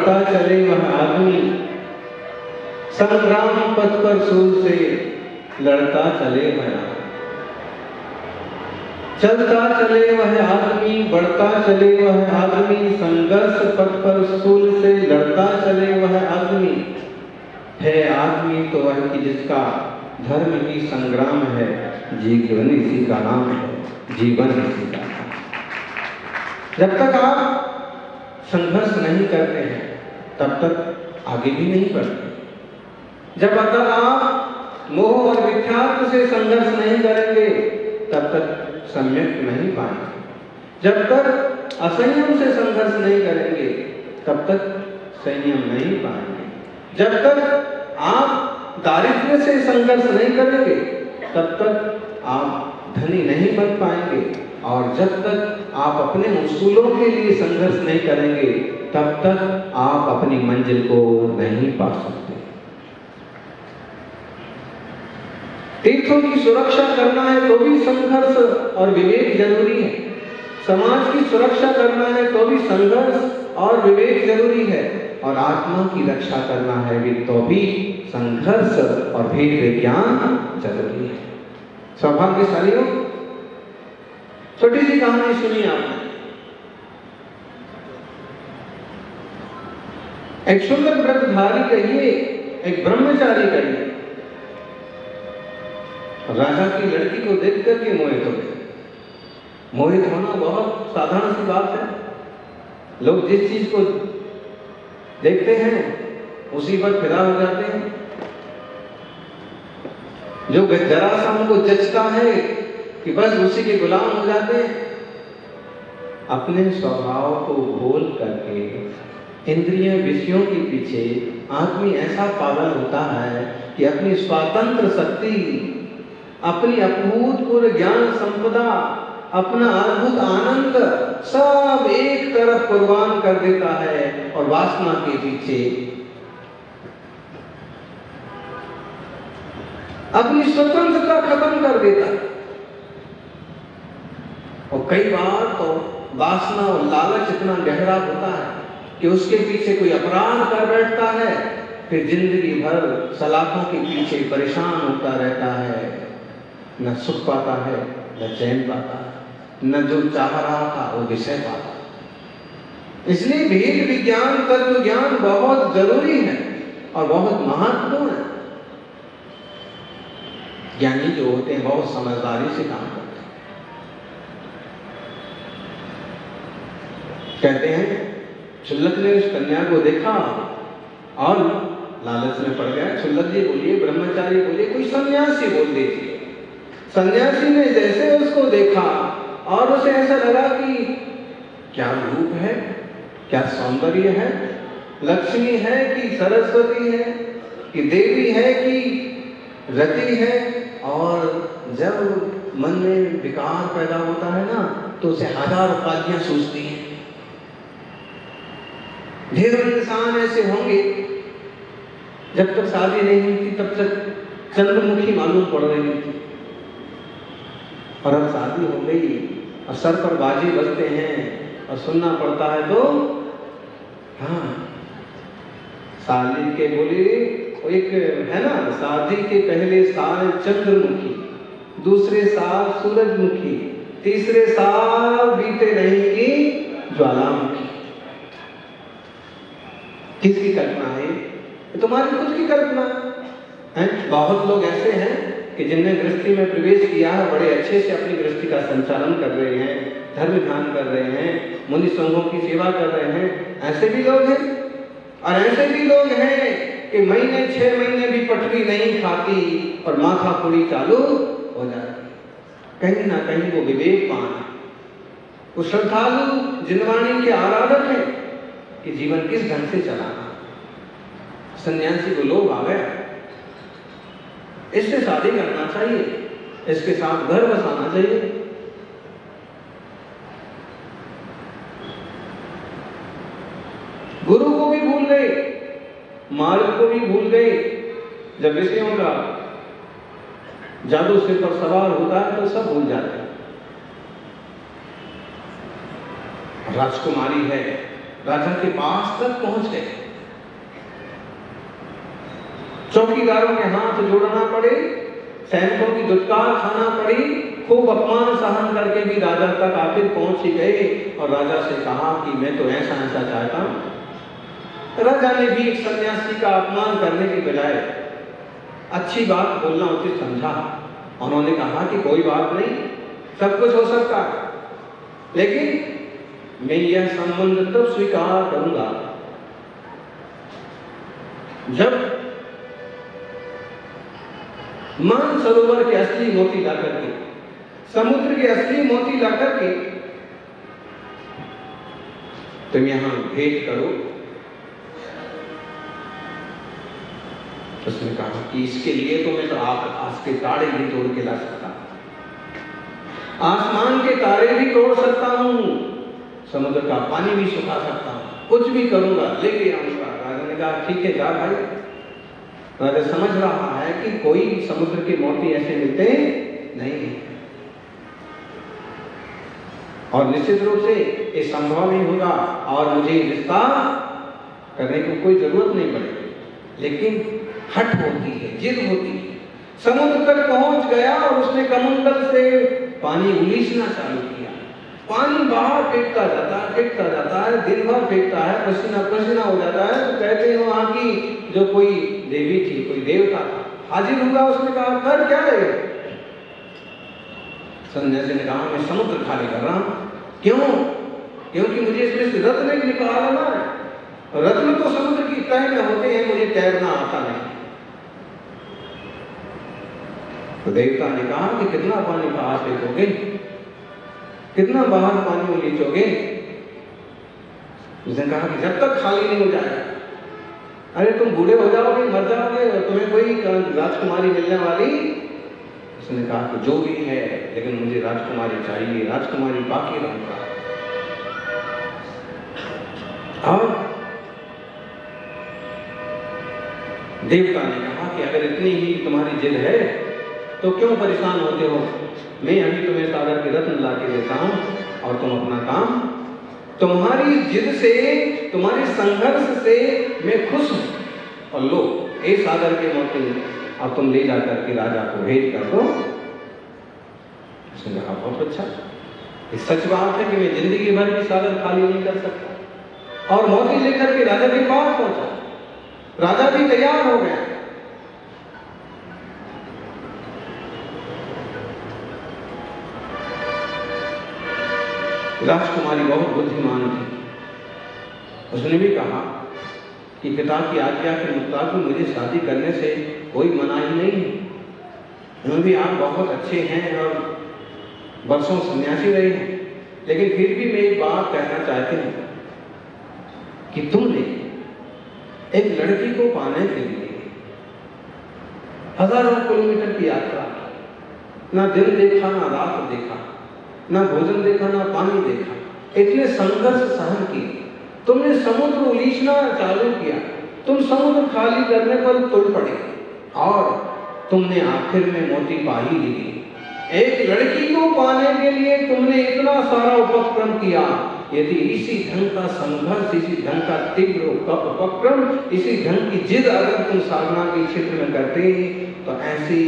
बढ़ता चले वह आदमी, संग्राम पथ पर सूल से लड़ता चले वह आदमी। चलता चले वह आदमी, बढ़ता चले वह आदमी, संघर्ष पथ पर सूल से लड़ता चले वह आदमी। है आदमी तो वह कि जिसका धर्म ही संग्राम है, जीवन इसी का नाम है, जीवन इसी का नाम। जब तक आप संघर्ष नहीं करते हैं तब तक आगे भी नहीं बढ़ते। जब तक आप मोह और मिथ्यात्व से संघर्ष नहीं करेंगे तब तक सम्यक नहीं पाएंगे। जब तक असंयम से संघर्ष नहीं करेंगे तब तक संयम नहीं पाएंगे। जब तक आप दारिद्र्य से संघर्ष नहीं करेंगे तब तक आप धनी नहीं बन पाएंगे। और जब तक आप अपने उसूलों के लिए संघर्ष नहीं करेंगे तब तक आप अपनी मंजिल को नहीं पा सकते। तीर्थों की सुरक्षा करना है तो भी संघर्ष और विवेक जरूरी है। समाज की सुरक्षा करना है तो भी संघर्ष और विवेक जरूरी है। और आत्मा की रक्षा करना है भी तो भी संघर्ष और भेद विज्ञान जरूरी है। सौभाग्यशालियों, छोटी सी कहानी सुनिए आपने। एक सुंदर व्रतधारी कहिए, एक ब्रह्मचारी कहिए, राजा की लड़की को देख करके मोहित हो गए। मोहित होना बहुत साधारण सी बात है। लोग जिस चीज को देखते हैं उसी पर फिदा हो जाते हैं। जो जरा सा उनको जचता है कि बस उसी के गुलाम हो जाते हैं। अपने स्वभाव को भूल करके इंद्रिय विषयों के पीछे आदमी ऐसा पागल होता है कि अपनी स्वतंत्र शक्ति, अपनी अभूतपूर्व ज्ञान संपदा, अपना अद्भुत आनंद सब एक तरफ कुर्बान कर देता है और वासना के पीछे अपनी स्वतंत्रता खत्म कर देता है। और कई बार तो वासना और लालच इतना गहरा होता है कि उसके पीछे कोई अपराध कर बैठता है, फिर जिंदगी भर सलाखों के पीछे परेशान होता रहता है। न सुख पाता है, न चैन पाता है, न जो चाह रहा था वो विषय पाता। इसलिए भेद विज्ञान, तत्व ज्ञान बहुत जरूरी है और बहुत महत्वपूर्ण है। ज्ञानी जो होते हैं बहुत समझदारी से काम करते हैं। कहते हैं क्षुल्लक ने उस कन्या को देखा और लालच में पड़ गया। क्षुल्लक जी बोलिए, ब्रह्मचारी बोलिए, कोई सन्यासी बोल दीजिए। सन्यासी ने जैसे उसको देखा और उसे ऐसा लगा कि क्या रूप है, क्या सौंदर्य है, लक्ष्मी है कि सरस्वती है, कि देवी है कि रति है। और जब मन में विकार पैदा होता है ना तो उसे हजार उपाधियां सूझती हैं। ढेरों इंसान ऐसे होंगे जब तक शादी नहीं हुई थी तब तक चंद्रमुखी मालूम पड़ रही थी, और अब शादी हो गई और सर पर बाजी बजते हैं और सुनना पड़ता है तो हाँ, शादी के बोले एक है ना, शादी के पहले साल चंद्रमुखी, दूसरे साल सूरजमुखी, तीसरे साल बीते नहीं की ज्वालामुखी। किसकी कल्पना है? तुम्हारी खुद की कल्पना है। बहुत लोग ऐसे हैं कि जिनने गृहस्थी में प्रवेश किया है, बड़े अच्छे से अपनी गृहस्थी का संचालन कर रहे हैं, धर्म ध्यान कर रहे हैं, मुनि संघों की सेवा कर रहे हैं। ऐसे भी लोग हैं और ऐसे भी लोग हैं कि महीने 6 महीने भी पटरी नहीं खाती और माथा खुड़ी चालू हो जाती। कहीं ना कहीं वो विवेकवान है, वो श्रद्धालु जिनवाणी के आराधक है कि जीवन किस ढंग से चलाना। सन्यासी को लोभ आ गया, इससे शादी करना चाहिए, इसके साथ घर बसाना चाहिए। गुरु को भी भूल गए, मार्ग को भी भूल गए। जब विषयों का जादू सिर पर सवार होता है तो सब भूल जाते हैं। राजकुमारी है, राजा के पास तक पहुंच गए। चौकीदारों के हाथ जोड़ना पड़े, सैनिकों की दुत्कार खाना पड़ी, खूब अपमान सहन करके भी राजा तक आखिर पहुंच ही गए और राजा से कहा कि मैं तो ऐसा ऐसा चाहता हूं। राजा ने भी एक सन्यासी का अपमान करने के बजाय अच्छी बात बोलना उचित समझा। उन्होंने कहा कि कोई बात नहीं, सब कुछ हो सकता है, लेकिन मैं यह संबंध तब स्वीकार करूंगा जब मानसरोवर के असली मोती ला करके, समुद्र के असली मोती ला करके तुम यहां भेंट करो। उसने कहा कि इसके लिए तो मैं तो आकाश के तारे भी तोड़ के ला सकता हूं, आसमान के तारे भी तोड़ सकता हूं, समुद्र का पानी भी सुखा सकता हूं, कुछ भी करूंगा, लेके आऊंगा। राजा ने कहा ठीक है जा भाई। राजा समझ रहा है कि कोई समुद्र के मोती ऐसे मिलते नहीं और निश्चित रूप से ये संभव नहीं होगा और मुझे रिश्ता करने की कोई जरूरत नहीं पड़ेगी, लेकिन हट होती है, जिद होती है। समुद्र तक पहुंच गया और उसने कमंडल से पानी उलीचना चालू किया। पानी बाहर फेंकता जाता है, दिन भर फेंकता है, पसीना पसीना हो जाता है। तो कहते हैं वहां की जो कोई देवी थी, कोई देवता था, हाजिर हुआ। उसने कहा कर क्या रहे? सन्यासी ने कहा मैं समुद्र खाली कर रहा हूं। क्यों? क्योंकि मुझे इसमें से रत्न निकालना है। रत्न तो समुद्र की तह में होते हैं, मुझे तैरना आता नहीं। तो देवता ने कहा कि कितना पानी बाहर फेंकोगे, कितना बाहर पानी उलीचोगे? उसने कहा कि जब तक खाली नहीं हो जाएगा। अरे तुम बूढ़े हो जाओगे, मर जाओगे और तुम्हें कोई राजकुमारी मिलने वाली? उसने कहा कि जो भी है, लेकिन मुझे राजकुमारी चाहिए, राजकुमारी बाकी रहूंगा। और देवता ने कहा कि अगर इतनी ही तुम्हारी जिद है तो क्यों परेशान होते हो? मैं अभी तुम्हें सागर के रत्न ला के देता हूं और तुम अपना काम, तुम्हारी जिद से, तुम्हारे संघर्ष से मैं खुश हूं। और लो ए सागर के मोती, अब तुम ले जाकर के राजा को भेंट कर दो। उसने कहा बहुत अच्छा, ये सच बात है कि मैं जिंदगी भर भी सागर खाली नहीं कर सकता। और मोती लेकर के राजा के पास पहुंचा। राजा भी तैयार हो गया। राजकुमारी बहुत बुद्धिमान थी। उसने भी कहा कि पिता की आज्ञा के मुताबिक मुझे शादी करने से कोई मनाही नहीं है। हम भी आप बहुत अच्छे हैं और वर्षों सन्यासी रहे हैं, लेकिन फिर भी मैं एक बात कहना चाहती हूँ कि तुमने एक लड़की को पाने के लिए हजारों किलोमीटर की यात्रा, ना दिन देखा, ना रात देखा, ना भोजन देखा, ना पानी देखा, इतने संघर्ष सहन किए। तुमने समुद्र उलीचना चालू किया, तुम समुद्र खाली करने पर तुल पड़े और तुमने आखिर में मोती पा ही ली। एक लड़की को पाने के लिए तुमने इतना सारा उपक्रम किया। यदि इसी ढंग का संघर्ष, इसी ढंग का तीव्र उपक्रम, इसी ढंग की जिद अगर तुम साधना के क्षेत्र में करते तो ऐसी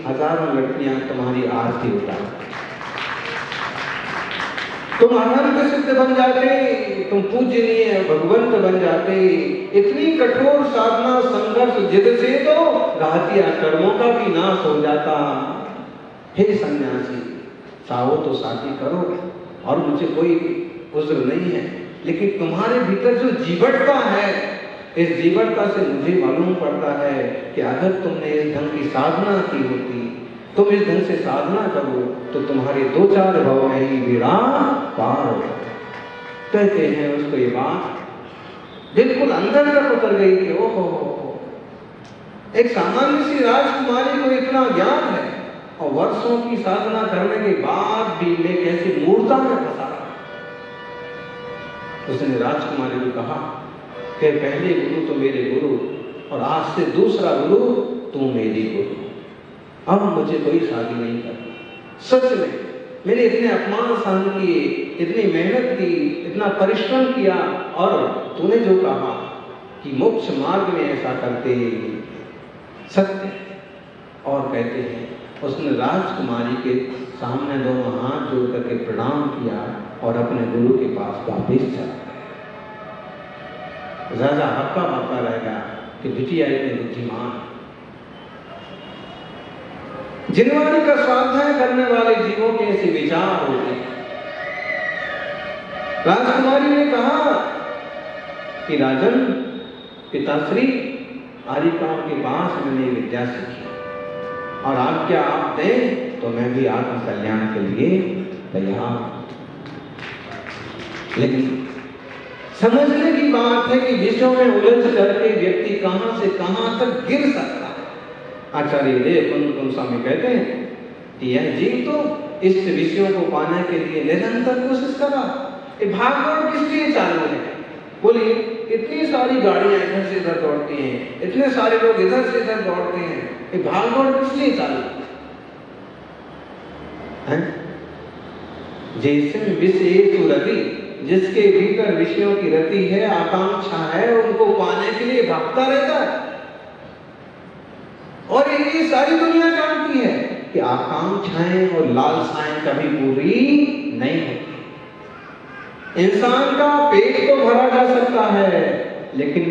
हजारों लड़कियां तुम्हारी आरती उतारती, तुम अनंत सिद्ध बन जाते, तुम पूजनीय भगवंत बन जाते। इतनी कठोर साधना, संघर्ष, जिद से तो घातिया कर्मों का भी नाश हो जाता। हे सन्यासी, चाहो तो शादी करो और मुझे कोई उज्र नहीं है, लेकिन तुम्हारे भीतर जो जीवटता है, इस जीवटता से मुझे मालूम पड़ता है कि अगर तुमने इस ढंग की साधना की होती, तुम इस ढंग से साधना करो तो तुम्हारे 2-4 भाव में ही बेड़ा पार हो जाता। कहते हैं उसको ये बात बिल्कुल अंदर तक उतर गई कि ओहो, एक सामान्य सी राजकुमारी को इतना ज्ञान है और वर्षों की साधना करने के बाद भी मैं कैसी मूर्ता में फंसा। उसने राजकुमारी को कहा कि पहले गुरु तो मेरे गुरु और आज से दूसरा गुरु तू मेरी गुरु, अब मुझे कोई शादी नहीं करना। सच में मैंने इतने अपमान सहन किए, इतनी मेहनत की, इतना परिश्रम किया, और तूने जो कहा कि मोक्ष मार्ग में ऐसा करते सत्य। और कहते हैं उसने राजकुमारी के सामने दोनों हाथ जोड़ करके प्रणाम किया और अपने गुरु के पास वापिस चला गया। राजा हक्का बक्का रह गया कि बिटिया इतनी बुद्धिमान। जिनवाणी का स्वाध्याय करने वाले जीवों के ऐसे विचार होते हैं। राजकुमारी ने कहा कि राजन, पिताश्री, आर्यिकाओं के पास मैंने विद्या सीखी और आज्ञा आप दें तो मैं भी आत्म कल्याण के लिए तैयार हूं। लेकिन समझने की बात है कि विषयों में उलझ करके व्यक्ति कहां से कहां तक गिर सकता है। आचार्य देव कुंद स्वामी कहते हैं कि यह जीव तो इस विषयों को पाने के लिए निरंतर कोशिश कर रहा। भागदौड़ किस लिए चालू है? बोलिए, इतनी सारी गाड़ियां इधर से इधर दौड़ती हैं, इतने सारे लोग इधर से इधर दौड़ते हैं, ये भागदौड़ किस लिए चालू है? जैसे विषयेषु रति, जिसके भीतर विषयों की रति है, आकांक्षा है, उनको पाने के लिए भागता रहता है। और ये सारी दुनिया जानती है कि आकांक्षाएं और लालसाएं कभी पूरी नहीं होती। इंसान का पेट तो भरा जा सकता है, लेकिन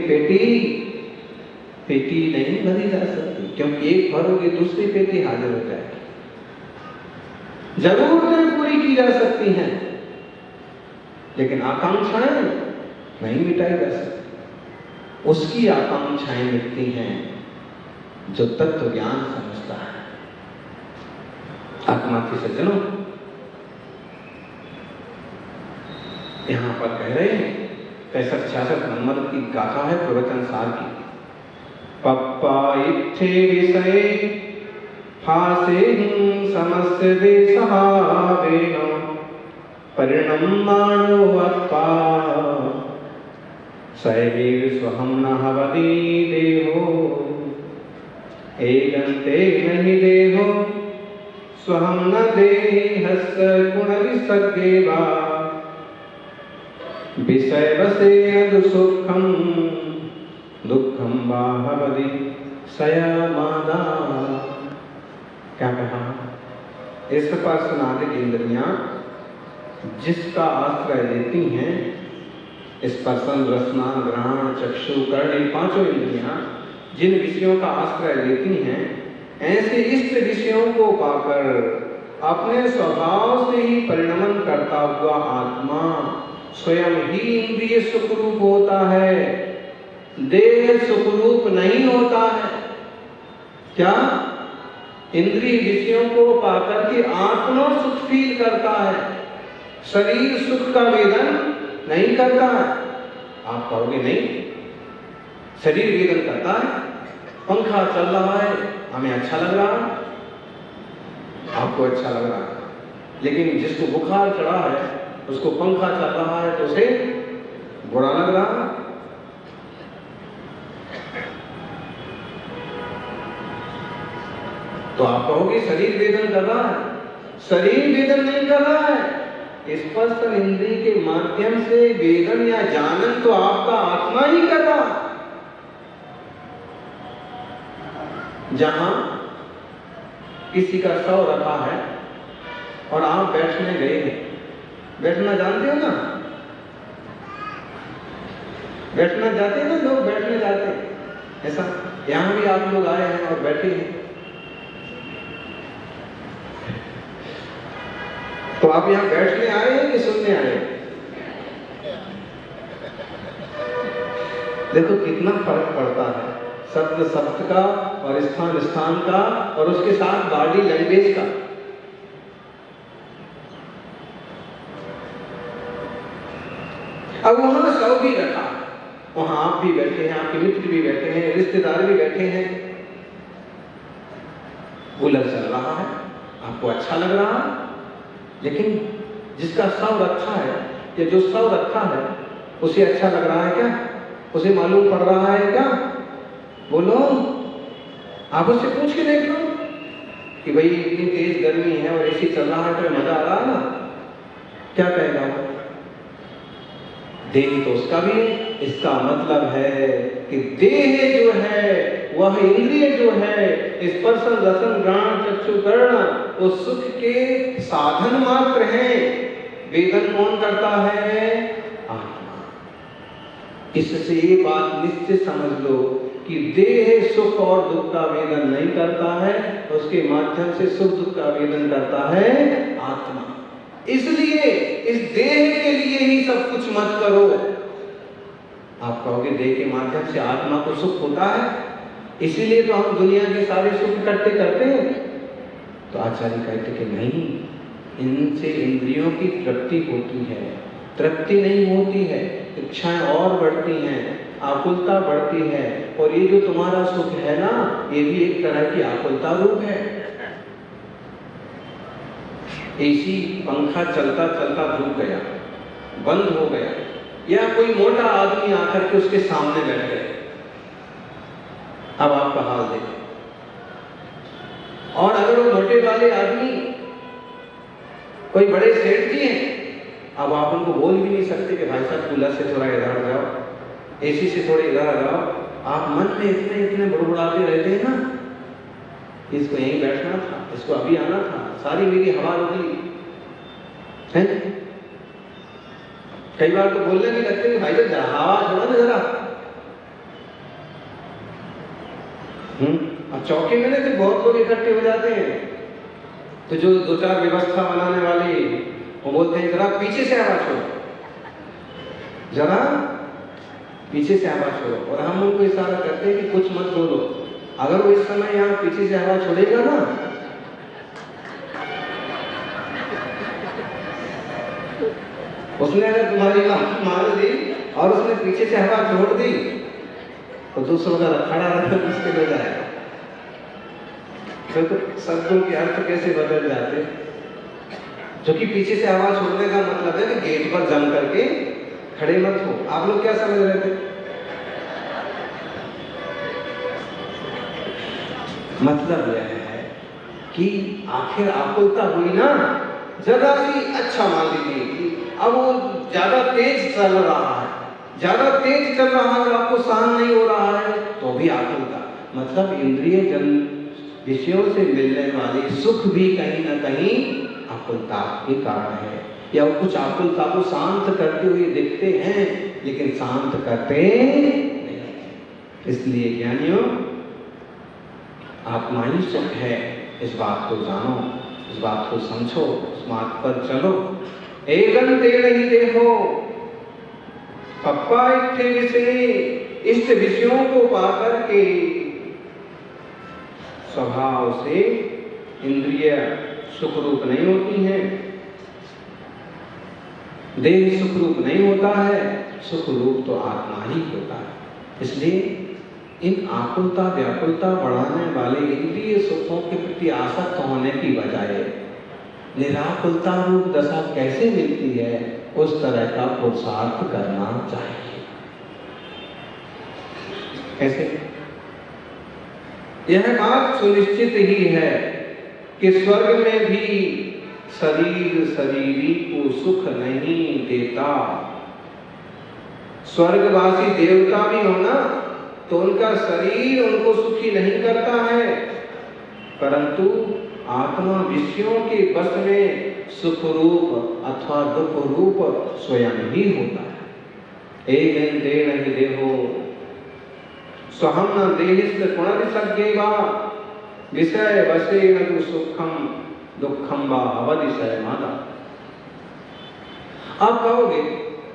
पेटी नहीं भरी जा सकती, क्योंकि एक भरोगे दूसरी पेटी हाजिर हो जाएगी। जरूरतें पूरी की जा सकती हैं, लेकिन आकांक्षाएं नहीं मिटाई जा सकती। उसकी आकांक्षाएं मिटती हैं जो तत्व ज्ञान समझता है। आत्मा की सज्जनों, यहां पर कह रहे हैं 65-66 नंबर की गाथा है प्रवचन सार की। पप्पा इत्थे विषय हासे समस्य देशहावेन परिणम्माणो अप्पा सैवीर स्वहं न हवति देहो एगन्ते नहि देहो स्वहं न देहस्य गुणविसर्गेवा विषयवसेन सुखं दुःखं वा भवति सयमादा। क्या कहा? इस स्पर्शनादिक इंद्रियां जिसका आश्रय लेती हैं, स्पर्शन, रसना, ग्रहण, चक्षु, कर्ण, पांचों इंद्रियां जिन विषयों का आश्रय लेती हैं, ऐसे इष्ट विषयों को पाकर अपने स्वभाव से ही परिणमन करता हुआ आत्मा स्वयं ही इंद्रिय सुखरूप होता है, देह सुखरूप नहीं होता है। क्या? इंद्रिय विषयों को पाकर के आत्मा सुख फील करता है, शरीर सुख का वेदन नहीं करता है। आप कहोगे नहीं, शरीर वेदन करता है, पंखा चल रहा है, हमें अच्छा लग रहा है, आपको अच्छा लग रहा है, लेकिन जिसको बुखार चढ़ा है उसको पंखा चल रहा है तो उसे बुरा लग रहा है। तो आप कहोगे शरीर वेदन कर रहा है। शरीर वेदन नहीं कर रहा है, स्पर्श इंद्रिय के माध्यम से वेदन या जानन तो आपका आत्मा ही कर रहा है। जहां किसी का शव रखा है और आप बैठने गए हैं, बैठना जानते हो ना? बैठना जाते हैं ना लोग, बैठने जाते हैं। ऐसा यहां भी आप लोग आए हैं और बैठे हैं, तो आप यहां बैठने आए हैं कि सुनने आए हैं? देखो कितना फर्क पड़ता है शब्द शब्द का और स्थान स्थान का और उसके साथ बॉडी लैंग्वेज का। अब वहां शव भी रखा, वहां आप भी बैठे हैं, आपके मित्र भी बैठे हैं, रिश्तेदार भी बैठे हैं, बुलर चल रहा है, आपको अच्छा लग रहा है, लेकिन जिसका शव रखा है या जो शव रखा है उसे अच्छा लग रहा है क्या? उसे मालूम पड़ रहा है क्या? बोलो, आप उससे पूछ के देख लो। कि भाई इतनी तेज गर्मी है और एसी चल रहा है तो मजा आ रहा है ना, क्या कहेगा वो? देह तो उसका भी है। इसका मतलब है कि देह जो है, वह इंद्रिय जो है, स्पर्शन रसन घ्राण चक्षु कर्ण, वो सुख के साधन मात्र हैं। वेदन कौन करता है? आत्मा। इससे ये बात निश्चित समझ लो कि देह सुख और दुख का वेदन नहीं करता है, उसके माध्यम से सुख दुख का वेदन करता है आत्मा। इसलिए इस देह के लिए ही सब कुछ मत करो। आप कहोगे देह के माध्यम से आत्मा को सुख होता है, इसीलिए तो हम दुनिया के सारे सुख इकट्ठे करते हैं। तो आचार्य कहते कि नहीं, इनसे इंद्रियों की तृप्ति होती है, तृप्ति नहीं होती है, इच्छाएं और बढ़ती हैं, आकुलता बढ़ती है। और ये जो तुम्हारा सुख है ना, ये भी एक तरह की आकुलता रूप है। एसी पंखा चलता चलता रुक गया, बंद हो गया, या कोई मोटा आदमी आकर के उसके सामने बैठ गया, अब आपका हाल देखो। और अगर वो मोटे वाले आदमी कोई बड़े सेठ जी हैं, अब आप उनको बोल भी नहीं सकते कि भाई साहब कूलर से थोड़ा इधर आ जाओ, एसी से थोड़े इधर आ जाओ। आप मन में इतने इतने बड़बड़ाते रहते हैं ना, इसको यहीं बैठना था, इसको अभी आना था, सारी मेरी हवा रुकी है। कई बार तो बोलने भी लगते हैं भाई साहब हवा छोड़ा ना जरा। अब चौके में ना तो बहुत लोग इकट्ठे हो जाते हैं, तो जो दो चार व्यवस्था बनाने वाले वो बोलते हैं जरा पीछे से आवाज छोड़ो, जरा पीछे से आवाज छोड़ो। और हम उनको इशारा करते हैं कि कुछ मत बोलो। अगर वो इस समय यहाँ पीछे से आवाज छोड़ेगा ना, उसने अगर तुम्हारी बात मान ली और उसने पीछे से हवा छोड़ दी तो दूसरों का खड़ा रहना मुश्किल हो जाएगा। तो शब्दों के अर्थ कैसे बदल जाते, जो कि पीछे से आवाज छोड़ने का मतलब है कि गेट पर जम करके खड़े मत हो। आप लोग क्या समझ रहे थे? मतलब यह है कि आखिर आकुलता हुई ना, जरा सी, अच्छा मान लीजिए कि अब वो ज्यादा तेज चल रहा है, ज्यादा तेज चल रहा है, आपको सहन नहीं हो रहा है, तो भी आकुलता। मतलब इंद्रिय जन विषयों से मिलने वाले सुख भी कहीं ना कहीं आकुलता के कारण है, या वो कुछ आकुलता को शांत करते हुए दिखते हैं लेकिन शांत करते नहीं। इसलिए ज्ञानियों, आत्मा ही सुख है, इस बात को जानो, इस बात को समझो, इस बात पर चलो। एगन तेड़ ही देखो पप्पा इतने विषय, इष्ट विषयों को पाकर के स्वभाव से इंद्रिय सुखरूप नहीं होती हैं, देह सुखरूप नहीं होता है, सुखरूप तो आत्मा ही होता है। इसलिए इन आकुलता व्याकुलता बढ़ाने वाले इंद्रिय सुखों के प्रति आसक्त होने की बजाय निराकुलता रूप दशा कैसे मिलती है, उस तरह का पुरुषार्थ करना चाहिए। कैसे? यह बात सुनिश्चित ही है कि स्वर्ग में भी शरीर शरीरी को सुख नहीं देता। स्वर्गवासी देवता भी हो ना, तो उनका शरीर उनको सुखी नहीं करता है, परंतु आत्मा विषयों के बस में सुख रूप अथवा दुख रूप स्वयं ही होता है। एक देह देहो स्वहम न देहिस्त पुनर्सज्ञेवा विषय वसे न सुखम दुखम वा अवदिशय माता। आप कहोगे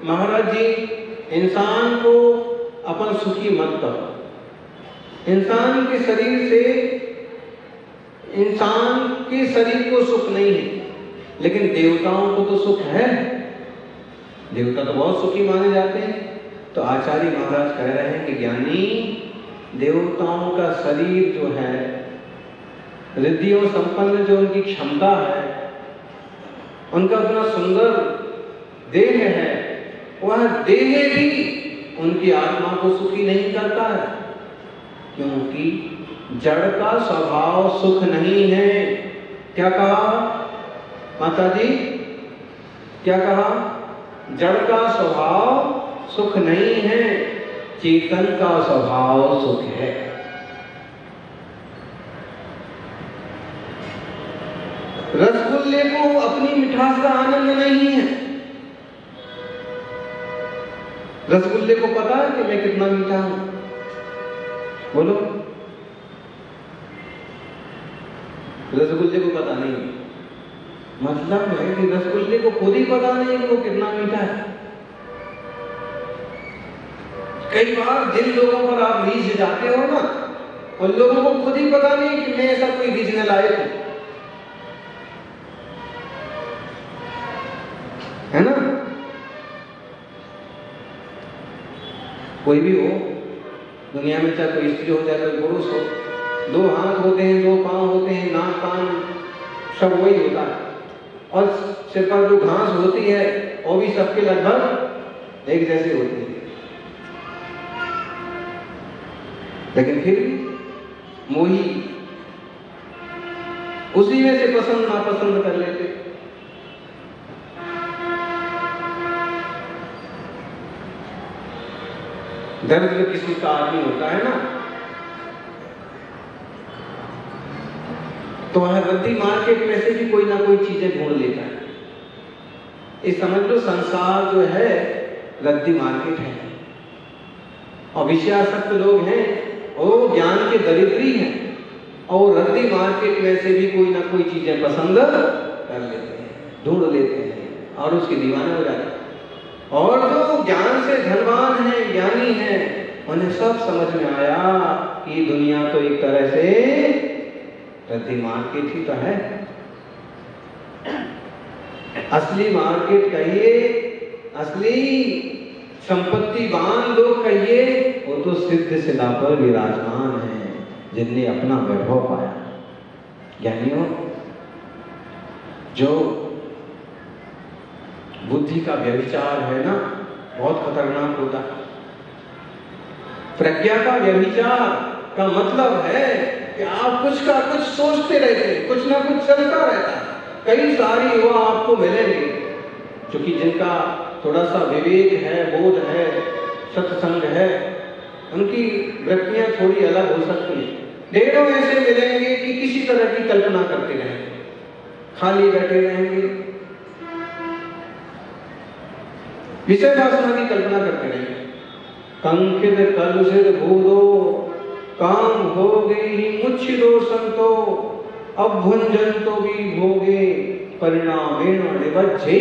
महाराज जी, इंसान को अपन सुखी मत करो, इंसान के शरीर से, इंसान के शरीर को सुख नहीं है, लेकिन देवताओं को तो सुख है, देवता तो बहुत सुखी माने जाते हैं। तो आचार्य महाराज कह रहे हैं कि ज्ञानी, देवताओं का शरीर जो है, रिद्धियों संपन्न जो उनकी क्षमता है, उनका इतना सुंदर देह है, वह देह भी उनकी आत्मा को सुखी नहीं करता है, क्योंकि जड़ का स्वभाव सुख नहीं है। क्या कहा माता जी? क्या कहा? जड़ का स्वभाव सुख नहीं है, चेतन का स्वभाव सुख है। रसगुल्ले को अपनी मिठास का आनंद नहीं है। रसगुल्ले को पता है कि मैं कितना मीठा हूं? बोलो। रसगुल्ले को पता नहीं। मतलब है कि रसगुल्ले को खुद ही पता नहीं कि वो कितना मीठा है। कई बार जिन लोगों पर आप रीझ जाते हो ना, उन लोगों को खुद ही पता नहीं कि मैं ऐसा कोई रीझने लायक हूं, है ना? कोई भी हो दुनिया में, चाहे कोई स्त्री हो चाहे कोई पुरुष हो, दो हाथ होते हैं, दो पांव होते हैं, नाक कान सब वही होता है, और सिर पर जो घास होती है वो भी सबके लगभग एक जैसी होती है। लेकिन फिर भी मोही उसी में से पसंद नापसंद कर लेते। दरिद्र किसी का आदमी होता है ना, तो वह रद्दी मार्केट में से भी कोई ना कोई चीजें ढूंढ लेता है। ये समझ लो संसार जो है रद्दी मार्केट है, और विषयासक्त लोग हैं वो ज्ञान के दरिद्री हैं, और रद्दी मार्केट में से भी कोई ना कोई चीजें पसंद कर लेते हैं, ढूंढ लेते हैं और उसके दीवाने हो जाते हैं। और जो ज्ञान से धनवान है, ज्ञानी है, उन्हें सब समझ में आया कि दुनिया तो एक तरह से रद्दी मार्केट ही तो है। असली मार्केट कहिए, असली संपत्तिवान लोग कहिए, वो तो सिद्ध शिला पर विराजमान है, जिनने अपना वैभव पाया। ज्ञानियों, जो बुद्धि का व्यभिचार है ना, बहुत खतरनाक होता है। प्रज्ञा का व्यभिचार का मतलब है कि आप कुछ का कुछ सोचते रहते हैं, कुछ ना कुछ चलता रहता है। कई सारे युवा आपको मिलेंगे क्योंकि जिनका थोड़ा सा विवेक है, बोध है, सत्संग है, उनकी वृत्तियां थोड़ी अलग हो सकती हैं। ढेरों ऐसे मिलेंगे कि किसी तरह की कल्पना करते रहेंगे, खाली बैठे रहेंगे, विषय वासना की कल्पना करते रहेंगे। कंकित कलुषित भूदो काम हो गई मुच्छिदो संतो, अब भुंजन तो भी भोगे परिणामेण निबद्धे।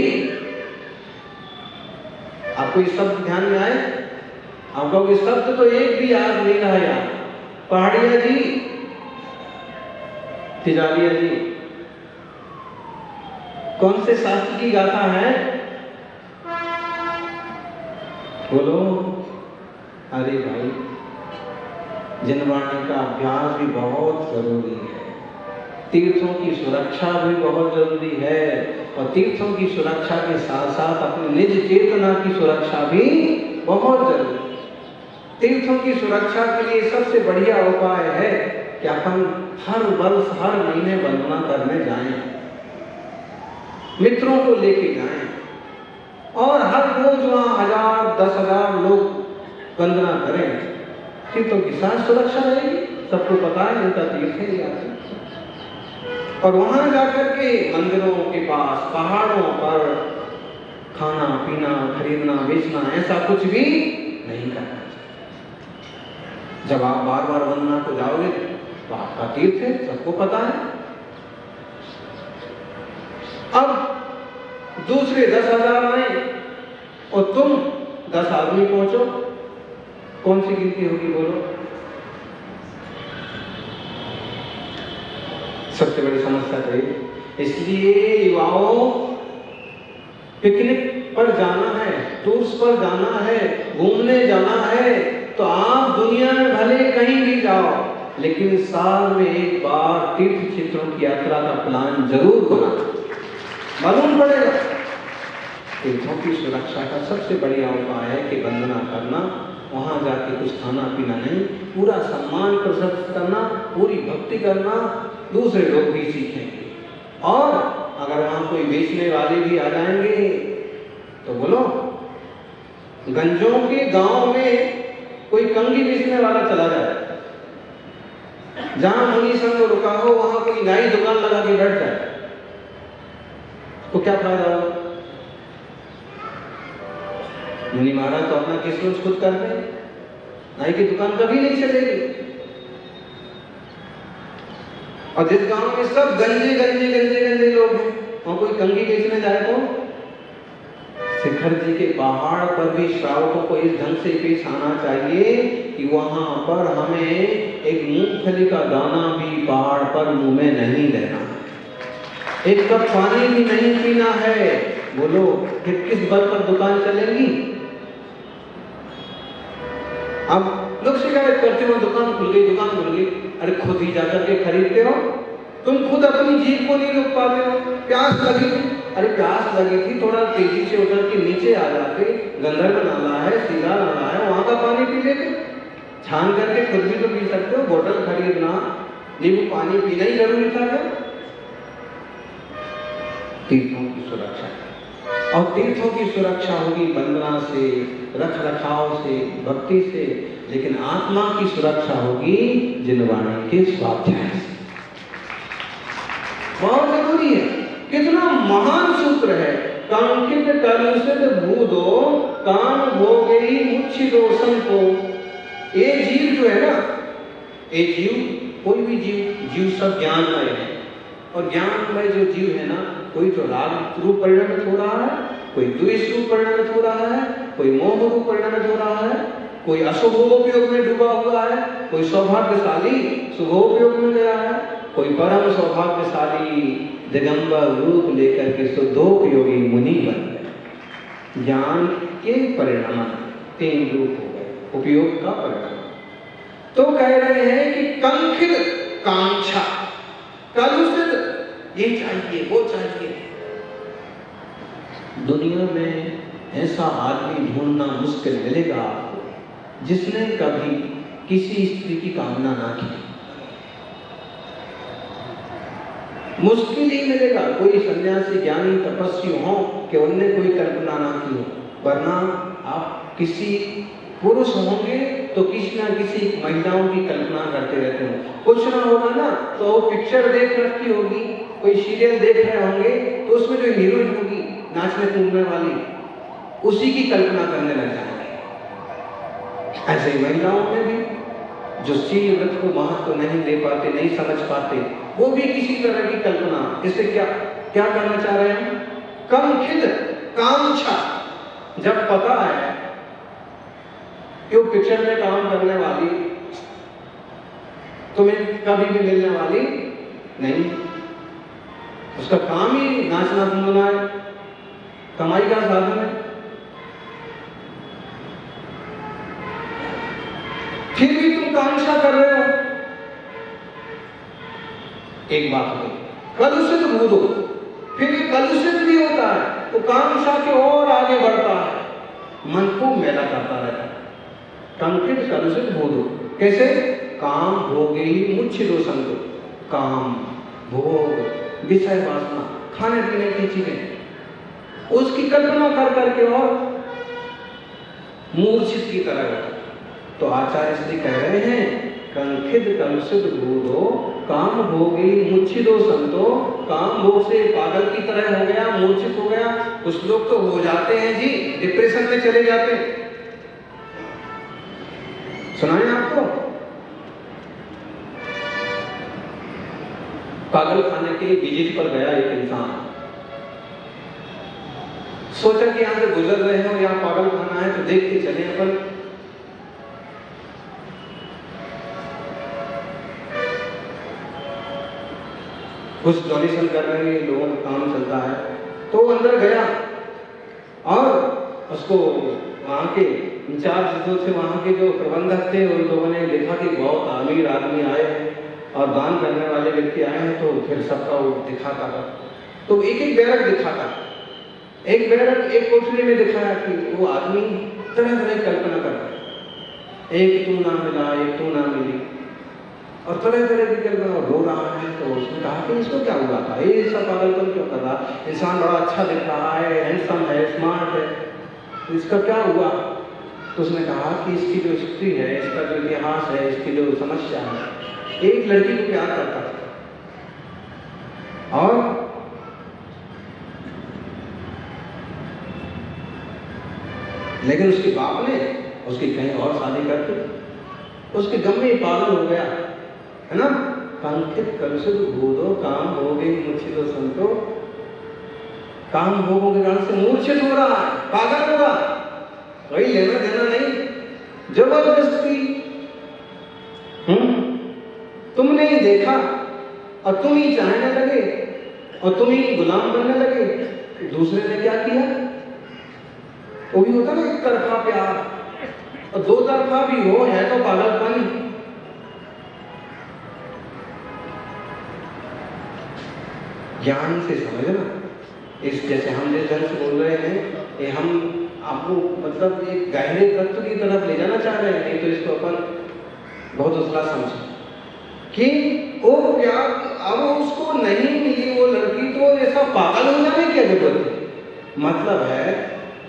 आपको ये शब्द ध्यान में आए? आप कहोगे शब्द तो एक भी याद नहीं रहा यार। पहाड़िया जी, तिजारिया जी, कौन से शास्त्र की गाथा है? बोलो। अरे भाई, जनवाणी का अभ्यास भी बहुत जरूरी है, तीर्थों की सुरक्षा भी बहुत जरूरी है, और तीर्थों की सुरक्षा के साथ साथ अपनी निज चेतना की सुरक्षा भी बहुत जरूरी है। तीर्थों की सुरक्षा के लिए सबसे बढ़िया उपाय है कि अपन हर वर्ष हर महीने वंदना करने जाएं, मित्रों को लेके जाएं, और हर रोज वहां 1000 10,000 लोग वंदना करें। तीर्थों की साथ सुरक्षा रहेगी, सबको पता है इनका तीर्थ है यार। और वहां जाकर के मंदिरों के पास, पहाड़ों पर खाना पीना, खरीदना बेचना, ऐसा कुछ भी नहीं करना। जब आप बार बार वंदना को जाओगे तो आपका तीर्थ है, सबको पता है। अब दूसरे 10,000 आए और तुम 10 आदमी पहुंचो, कौन सी गिनती होगी बोलो? सबसे बड़ी समस्या तो ये। इसलिए युवाओं, पिकनिक पर जाना है, टूर्स पर जाना है, घूमने जाना है, तो आप दुनिया में भले कहीं भी जाओ, लेकिन साल में एक बार तीर्थ क्षेत्रों की यात्रा का प्लान जरूर बना। मालूम पड़ेगा। तीर्थों की सुरक्षा का सबसे बढ़िया उपाय है कि वंदना करना, वहाँ जाके कुछ खाना पीना नहीं, पूरा सम्मान प्रदर्शित करना, पूरी भक्ति करना, दूसरे लोग भी सीखेंगे। और अगर वहाँ कोई बेचने वाले भी आ जाएंगे तो बोलो, गंजों के गांव में कोई कंगी बेचने वाला चला जाए, जहां मुनि संग रुका हो वहां कोई नई दुकान लगा के बैठ जाए, तो क्या फायदा होगा? मुनि महाराज तो अपना किस्मत खुद करते हैं, नाई की दुकान कभी नहीं चलेगी। और जिस गांव में सब गंजे गंजे गंजे गंजे लोग हैं, वहां कोई कंगी बेचने जाए तो शिखर जी के पहाड़ पर भी श्रावकों को इस ढंग से पेश आना चाहिए कि वहां पर हमें एक मूंगफली का दाना भी पहाड़ पर मुंह में नहीं लेना है, एक कप पानी भी नहीं पीना है। बोलो कि किस बल पर दुकान चलेगी? अब लोग शिकायत करते हो दुकान खुल गई, दुकान खुल गई। अरे खुद ही जाकर के खरीदते हो, तुम खुद अपनी जीभ को नहीं रोक पाते हो। प्यास लगी, अरे प्यास लगी थी, थोड़ा तेजी से उतर के नीचे आ जाते, गंधर्व नाला है, सीधा नाला है, वहां का पानी पी लेते, छान करके खुद भी तो पी सकते हो। बोतल खरीदना, नींबू पानी पीना ही जरूरी था क्या? तीर्थों की सुरक्षा, और तीर्थों की सुरक्षा होगी वंदना से, रख रखाव से, भक्ति से, लेकिन आत्मा की सुरक्षा होगी जिनवाणी के स्वाध्याय से। बहुत जरूरी है। कितना महान सूत्र है, कांकित कलुषित भूदो कान भोगेहि मुच्छिदो संतो। ये जीव जो है ना, ये जीव, कोई भी जीव सब ज्ञानमय है, और ज्ञानमय जो जीव है ना, कोई तो राग रूप परिणमित हो रहा है, कोई द्वेष रूप परिणमित हो रहा है, कोई मोह रूप परिणमित हो रहा है, कोई अशुभोपयोग में डूबा हुआ है, कोई सौभाग्यशाली शुभोपयोग में गया है, कोई परम सौभाग्यशाली दिगंबर रूप लेकर के शुद्धोपयोगी मुनि बन गए। ज्ञान के परिणाम 3 रूप हो गए, उपयोग का परिणाम। तो कह रहे हैं कि कंखित कांक्षा, कलुषित ये चाहिए वो चाहिए। दुनिया में ऐसा आदमी ढूंढना मुश्किल मिलेगा आपको जिसने कभी किसी स्त्री की कामना ना की। मुश्किल ही मिलेगा कोई सन्यासी ज्ञानी तपस्वी हो कि उनने कोई कल्पना ना की हो। वरना आप किसी पुरुष होंगे तो किसी ना किसी महिलाओं की कल्पना करते रहते हो। कुछ ना होगा ना तो पिक्चर देख रखी होगी, कोई सीरियल देख रहे होंगे तो उसमें जो हीरोइन होगी नाचने कूदने वाली, उसी की कल्पना करने लग जाएंगे। ऐसे ही महिलाओं में भी जो शील व्रत को महत्व नहीं ले पाते, नहीं समझ पाते, वो भी किसी तरह की कल्पना। इससे क्या क्या करना चाह रहे हैं? कंखित कांक्षा, जब पता है कि वो पिक्चर में काम करने वाली तुम्हें कभी भी मिलने वाली नहीं, उसका काम ही नाचना कूदना है, कमाई का साधन है, फिर भी तुम कांक्षा कर रहे हो। एक बात हो गई, कलुषित भूदो, फिर ये कलुषित भी होता है तो कांक्षा के और आगे बढ़ता है, मन को मैला करता रहता है। कंकित कलुषित भूदो कैसे? काम भोगे ही मुच्छिदो संतो, काम भोग विषय वासना, खाने पीने की चीजें, उसकी कल्पना कर करके और मूर्छित की तरह रहता। तो आचार्य श्री कह रहे हैं कंखित कलुषित भूदो काम भोगी मुच्छिदो संतो, काम भोग से पागल की तरह हो गया, मूर्छित हो गया। कुछ लोग तो हो जाते हैं जी, डिप्रेशन में चले जाते हैं। सुनाए आपको? पागल खाने के लिए विजिट पर गया एक इंसान, सोचा कि यहां से गुजर रहे हो, यहाँ पागल खाना है तो देख के चले अपन। कुछ डोनेशन कर रहे हैं, लोगों का काम चलता है, तो वो अंदर गया और उसको वहां के इंचार्ज जो थे, वहां के जो प्रबंधक थे, उन लोगों ने देखा कि बहुत अमीर आदमी आए हैं और दान करने वाले व्यक्ति आए हैं, तो फिर सबका वो दिखाता था। तो एक एक बैरक दिखाता, एक बैरक एक कोठरी में दिखाया कि वो आदमी तरह तरह कल्पना करता है। एक तू ना मिला, एक तू ना मिली, और तरह तरह की गलतियां, रो रहा है। तो उसने कहा कि इसको क्या हुआ था, ये सब पागलपन क्यों कर रहा, इंसान बड़ा अच्छा दिख रहा है, हैंडसम है, स्मार्ट है, तो इसका क्या हुआ। तो उसने कहा कि इसकी जो हिस्ट्री है, इसका जो इतिहास है, इसकी जो समस्या है, एक लड़की को प्यार करता था और लेकिन उसके बाप ने उसकी कहीं और शादी कर दी, उसके गम में पागल हो गया, है ना। कंकित कलुषित भूतो काम हो गई मूर्छित संतो, काम भोगों के कारण से मूर्छित हो रहा है, पागल हो रहा, कोई लेना देना नहीं, जबरदस्ती। तुमने ही देखा और तुम ही चाहने लगे और तुम ही गुलाम बनने लगे। दूसरे ने क्या किया, वो भी होता ना एक तरफा प्यार, और दो तरफा भी हो है तो पागलपन। ज्ञान से समझना, इस जैसे हम जिस ढंग से बोल रहे हैं, ये हम आपको मतलब एक गहरे तत्व की तरफ ले जाना चाह रहे हैं, नहीं तो इसको अपन बहुत उसला समझे कि वो प्यार अब उसको नहीं मिली वो लड़की, तो ऐसा पागल हो जाने की क्या जरूरत है। मतलब है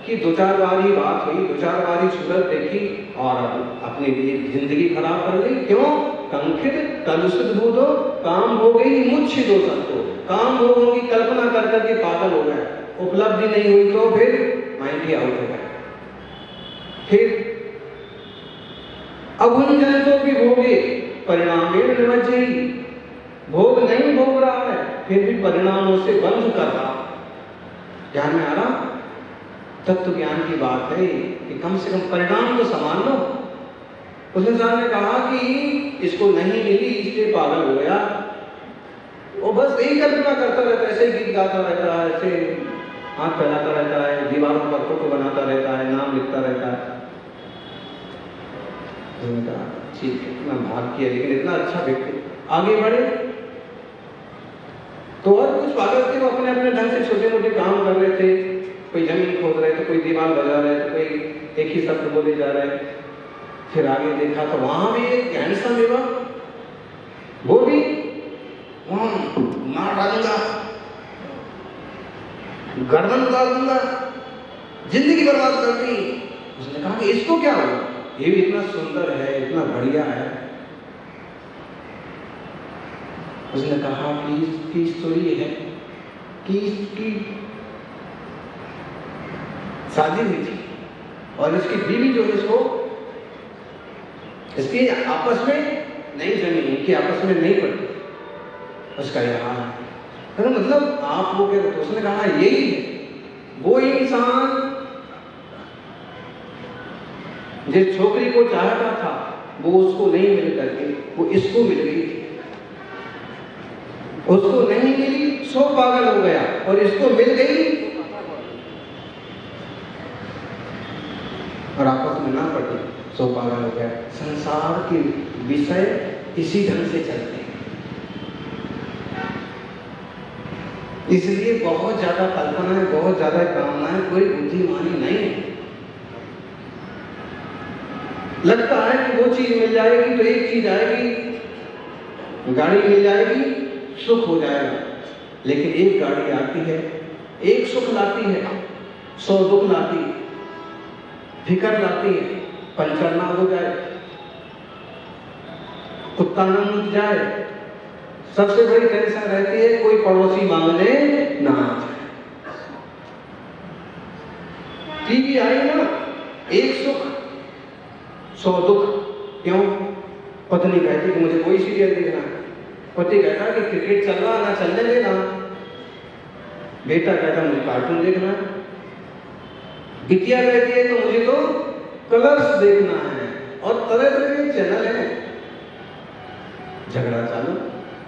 कि दो चार बार ही बात हुई, दो चार बार ही सूरत देखी और अपनी जिंदगी खराब कर ली। क्यों, कंकित कलुषित भूतो काम हो गई मूर्छित हो सबको, काम भोगों की कल्पना कर करके पागल हो गए, उपलब्धि नहीं हुई तो फिर माइंड ही आउट हो गया। फिर अभुंजन भी भोगे परिणाम निमज्जई, भोग नहीं भोग रहा है फिर भी परिणामों से बंध कर रहा। ध्यान में आ रहा, तत्व ज्ञान की बात है कि कम से कम परिणाम तो समान लो। उस इंसान ने कहा कि इसको नहीं मिली इसलिए पागल हो गया, वो बस यही कल्पना करता रहता है, ऐसे ही गीत गाता रहता है, ऐसे हाथ फैलाता रहता है, दीवारों पर फोटो बनाता रहता है, नाम लिखता रहता है। ठीक है, इतना भाग किया लेकिन इतना अच्छा व्यक्ति आगे बढ़े। तो और कुछ पागल थे, वो अपने अपने ढंग से छोटे मोटे काम कर रहे थे, कोई जमीन खोद रहे थे, कोई दीवार बजा रहे थे, कोई एक ही शब्द बोले जा रहे। फिर आगे देखा तो वहां भी एक हैंडसम युवक, वो भी मार डालूंगा, गर्दन उतार दूंगा, जिंदगी बर्बाद कर दी। उसने कहा कि इसको क्या हुआ, ये भी इतना सुंदर है, इतना बढ़िया है। उसने कहा कि इसकी स्टोरी है कि इसकी शादी हुई थी और इसकी बीवी जो है इसको इसकी आपस में नहीं जमी, इनकी आपस में नहीं पड़ी, उसका यहाँ है। मतलब आप वो कहते, उसने कहा यही है वो इंसान जिस छोकरी को चाहता था वो उसको नहीं मिल करके वो इसको मिल गई थी, उसको नहीं मिली सो पागल हो गया और इसको मिल गई और आपस में ना पड़ी सो पागल हो गया। संसार के विषय इसी ढंग से चलते हैं, इसलिए बहुत ज्यादा कल्पना है, बहुत ज्यादा कामना है, कोई बुद्धिमानी नहीं है। लगता है कि वो चीज मिल जाएगी तो एक चीज आएगी, गाड़ी मिल जाएगी, सुख हो जाएगा। लेकिन एक गाड़ी आती है, एक सुख लाती है, 100 दुख लाती है, फिकर लाती है, पंचर ना हो जाए, कुत्ता ना मुझ जाए, सबसे बड़ी टेंशन रहती है कोई पड़ोसी मांगने ना आ जाए। टीवी आई ना, एक सुख 100 दुख। क्यों, पत्नी कहती कि मुझे कोई सीरियल देखना है, पति कहता कि क्रिकेट चल रहा ना चलने देना, बेटा कहता मुझे कार्टून देखना है, बिटिया कहती है तो मुझे तो कलर्स देखना है, और तरह तरह के चैनल है। झगड़ा चालू।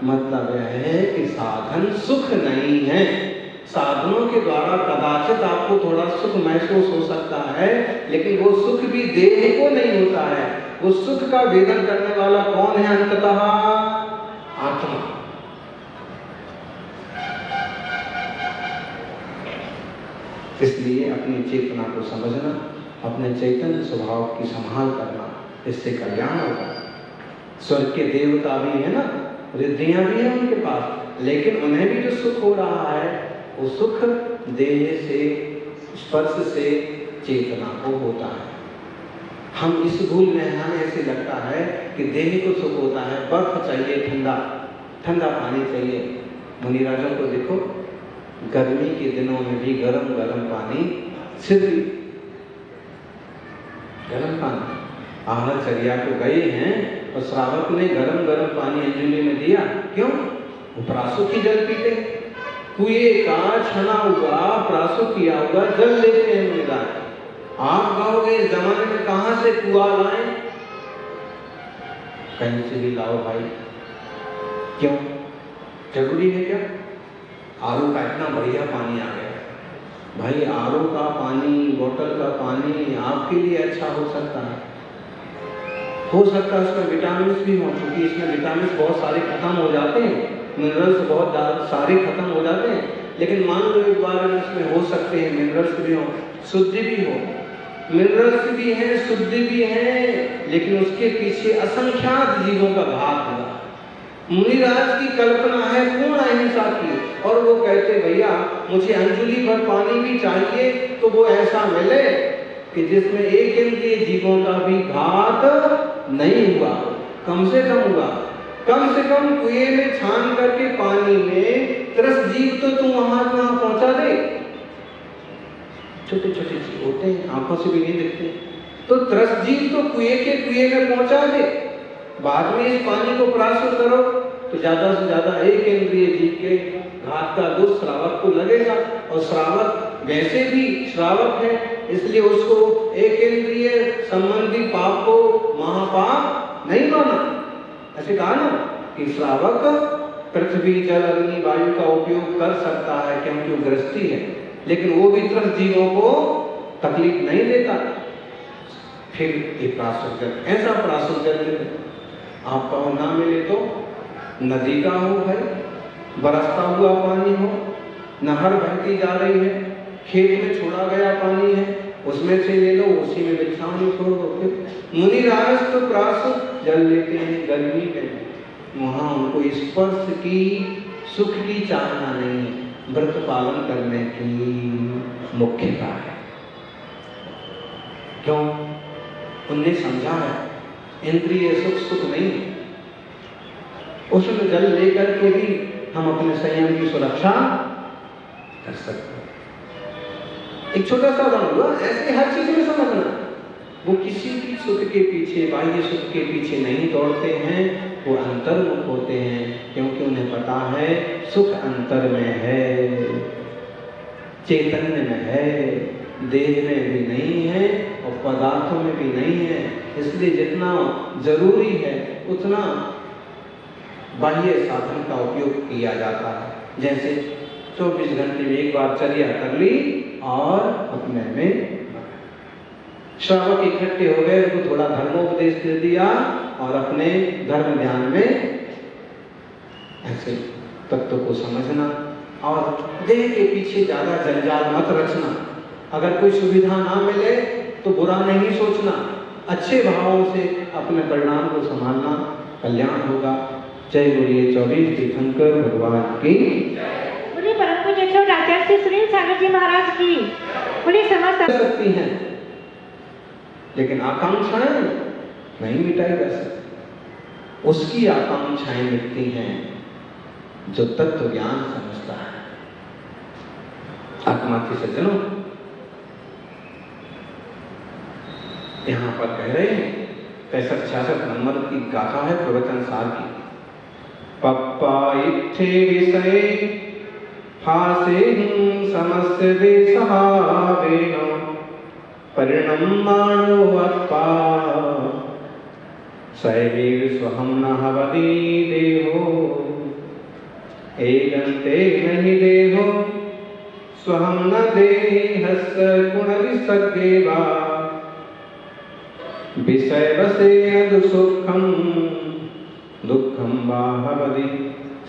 मतलब यह है कि साधन सुख नहीं है, साधनों के द्वारा कदाचित आपको थोड़ा सुख महसूस हो सकता है, लेकिन वो सुख भी देह को नहीं होता है। वो सुख का वेदन करने वाला कौन है अंततः? आत्मा। इसलिए अपनी चेतना को समझना, अपने चैतन्य स्वभाव की संभाल करना इससे कल्याण होगा। स्वर्ग के देवता भी है ना, रिद्धियां भी हैं उनके पास, लेकिन उन्हें भी जो सुख हो रहा है वो सुख देह से, स्पर्श से चेतना को होता है। हम इस भूल में, हमें ऐसे लगता है कि देह को सुख होता है, बर्फ चाहिए, ठंडा ठंडा पानी चाहिए। मुनिराजों को देखो, गर्मी के दिनों में भी गरम गरम पानी, सिर्फ गरम पानी। आहरचर्या को गए हैं और श्रावक ने गरम गरम पानी अंजलि में दिया, क्यों? वो प्रासु की जल पीते, कुएं का छना हुआ प्रासु किया हुआ जल लेते हैं मुनिराज। आप कहोगे इस जमाने में कहां से कुआं लाएं? कहीं से भी लाओ भाई। क्यों? जरूरी है क्या? आरओ का इतना बढ़िया पानी आ गया भाई, आरओ का पानी, बोतल का पानी आपके लिए अच्छा हो सकता है, उसमें विटामिन भी हो, क्योंकि इसमें विटामिन बहुत सारे खत्म हो जाते हैं, मिनरल्स बहुत सारे खत्म हो जाते हैं, लेकिन मान लो एक बार इसमें हो सकते हैं मिनरल्स भी हो, शुद्धि भी हो। मिनरल्स भी हैं, शुद्धि भी है, लेकिन उसके पीछे असंख्यात जीवों का भाग होगा। मुनिराज की कल्पना है पूर्ण अहिंसा की, और वो कहते भैया मुझे अंजलि भर पानी भी चाहिए, तो वो ऐसा मिले कि जिसमें एक इंद्रिय जीवों का भी घात नहीं हुआ, कम से कम हुआ। कम से कम कुएं में छान करके पानी में 30 जीव तो तू वहां पहुंचा दे। छोटे छोटे जीव होते हैं, आंखों से भी नहीं दिखते, तो 30 जीव तो कुएं में पहुंचा दे। बाद में इस पानी को प्राशुद्ध करो तो ज्यादा से ज्यादा एक इंद्रिय जीव के घात का दोष श्रावक को लगेगा, और श्रावक वैसे भी श्रावक है, इसलिए उसको एक इंद्रिय संबंधी पाप को महापाप नहीं माना। ऐसे कहा ना कि श्रावक पृथ्वी जल अग्नि वायु का उपयोग कर सकता है क्योंकि वो गृहस्थी है, लेकिन वो भी 30 जीवों को तकलीफ नहीं देता। फिर ये प्राशुद्ध जल, ऐसा प्राशुद्ध जल आपका ना मिले तो नदी का हो भाई, बरसता हुआ पानी हो, नहर बहती जा रही है, खेत में छोड़ा गया पानी है, उसमें से ले लो, उसी में बिछाओ, छोड़ दो। फिर मुनिराज तो प्राशुद्ध जल लेते हैं गर्मी में, वहां उनको स्पर्श की, सुख की चाहना नहीं है, व्रत पालन करने की मुख्यता है। क्यों? उनने समझा है इंद्रिय सुख नहीं है। उसमें जल लेकर के भी हम अपने संयम की सुरक्षा कर सकते हैं। एक छोटा सा उदाहरण हुआ, ऐसे हर चीज में समझना, वो किसी भी सुख के पीछे, बाह्य सुख के पीछे नहीं दौड़ते हैं, वो अंतर्मुख होते हैं, क्योंकि उन्हें पता है सुख अंतर में है, चैतन्य में है, देह में भी नहीं है और पदार्थों में भी नहीं है। इसलिए जितना जरूरी है उतना बाह्य साधन का उपयोग किया जाता है। जैसे 24 घंटे में एक बार चर्या कर ली और अपने में श्रावक इकट्ठे हो गए, उनको थोड़ा धर्मोपदेश दे दिया और अपने धर्म ध्यान में ऐसे तत्व को समझना, और देह के पीछे ज्यादा जंजाल मत रचना। अगर कोई सुविधा ना मिले तो बुरा नहीं सोचना, अच्छे भावों से अपने परिणाम को संभालना, कल्याण होगा। जय बोलिए 24 तीर्थंकर भगवान की। बोलिए परम पूज्य छोट आचार्य श्री सुरेंद्र सागर जी महाराज की। बोलिए समस्त सकती हैं, लेकिन आकांक्षाएं नहीं मिटाई जा सकती। उसकी आकांक्षाएं मिटती हैं जो तत्व ज्ञान समझता है। आत्मा के सज्जनों, यहां पर कह रहे हैं 65-66 नंबर की गाथा है प्रवचन सार की। पप्पा इत्थे विषय हासे समस्य देशहावेन परिणम्माणो अप्पा सैवीर स्वहं न हवति देहो एकन्ते नहि देहो स्वहं न देहस्य गुणविसर्गेवा विषयवसेन सुखं दुःखं वा भवति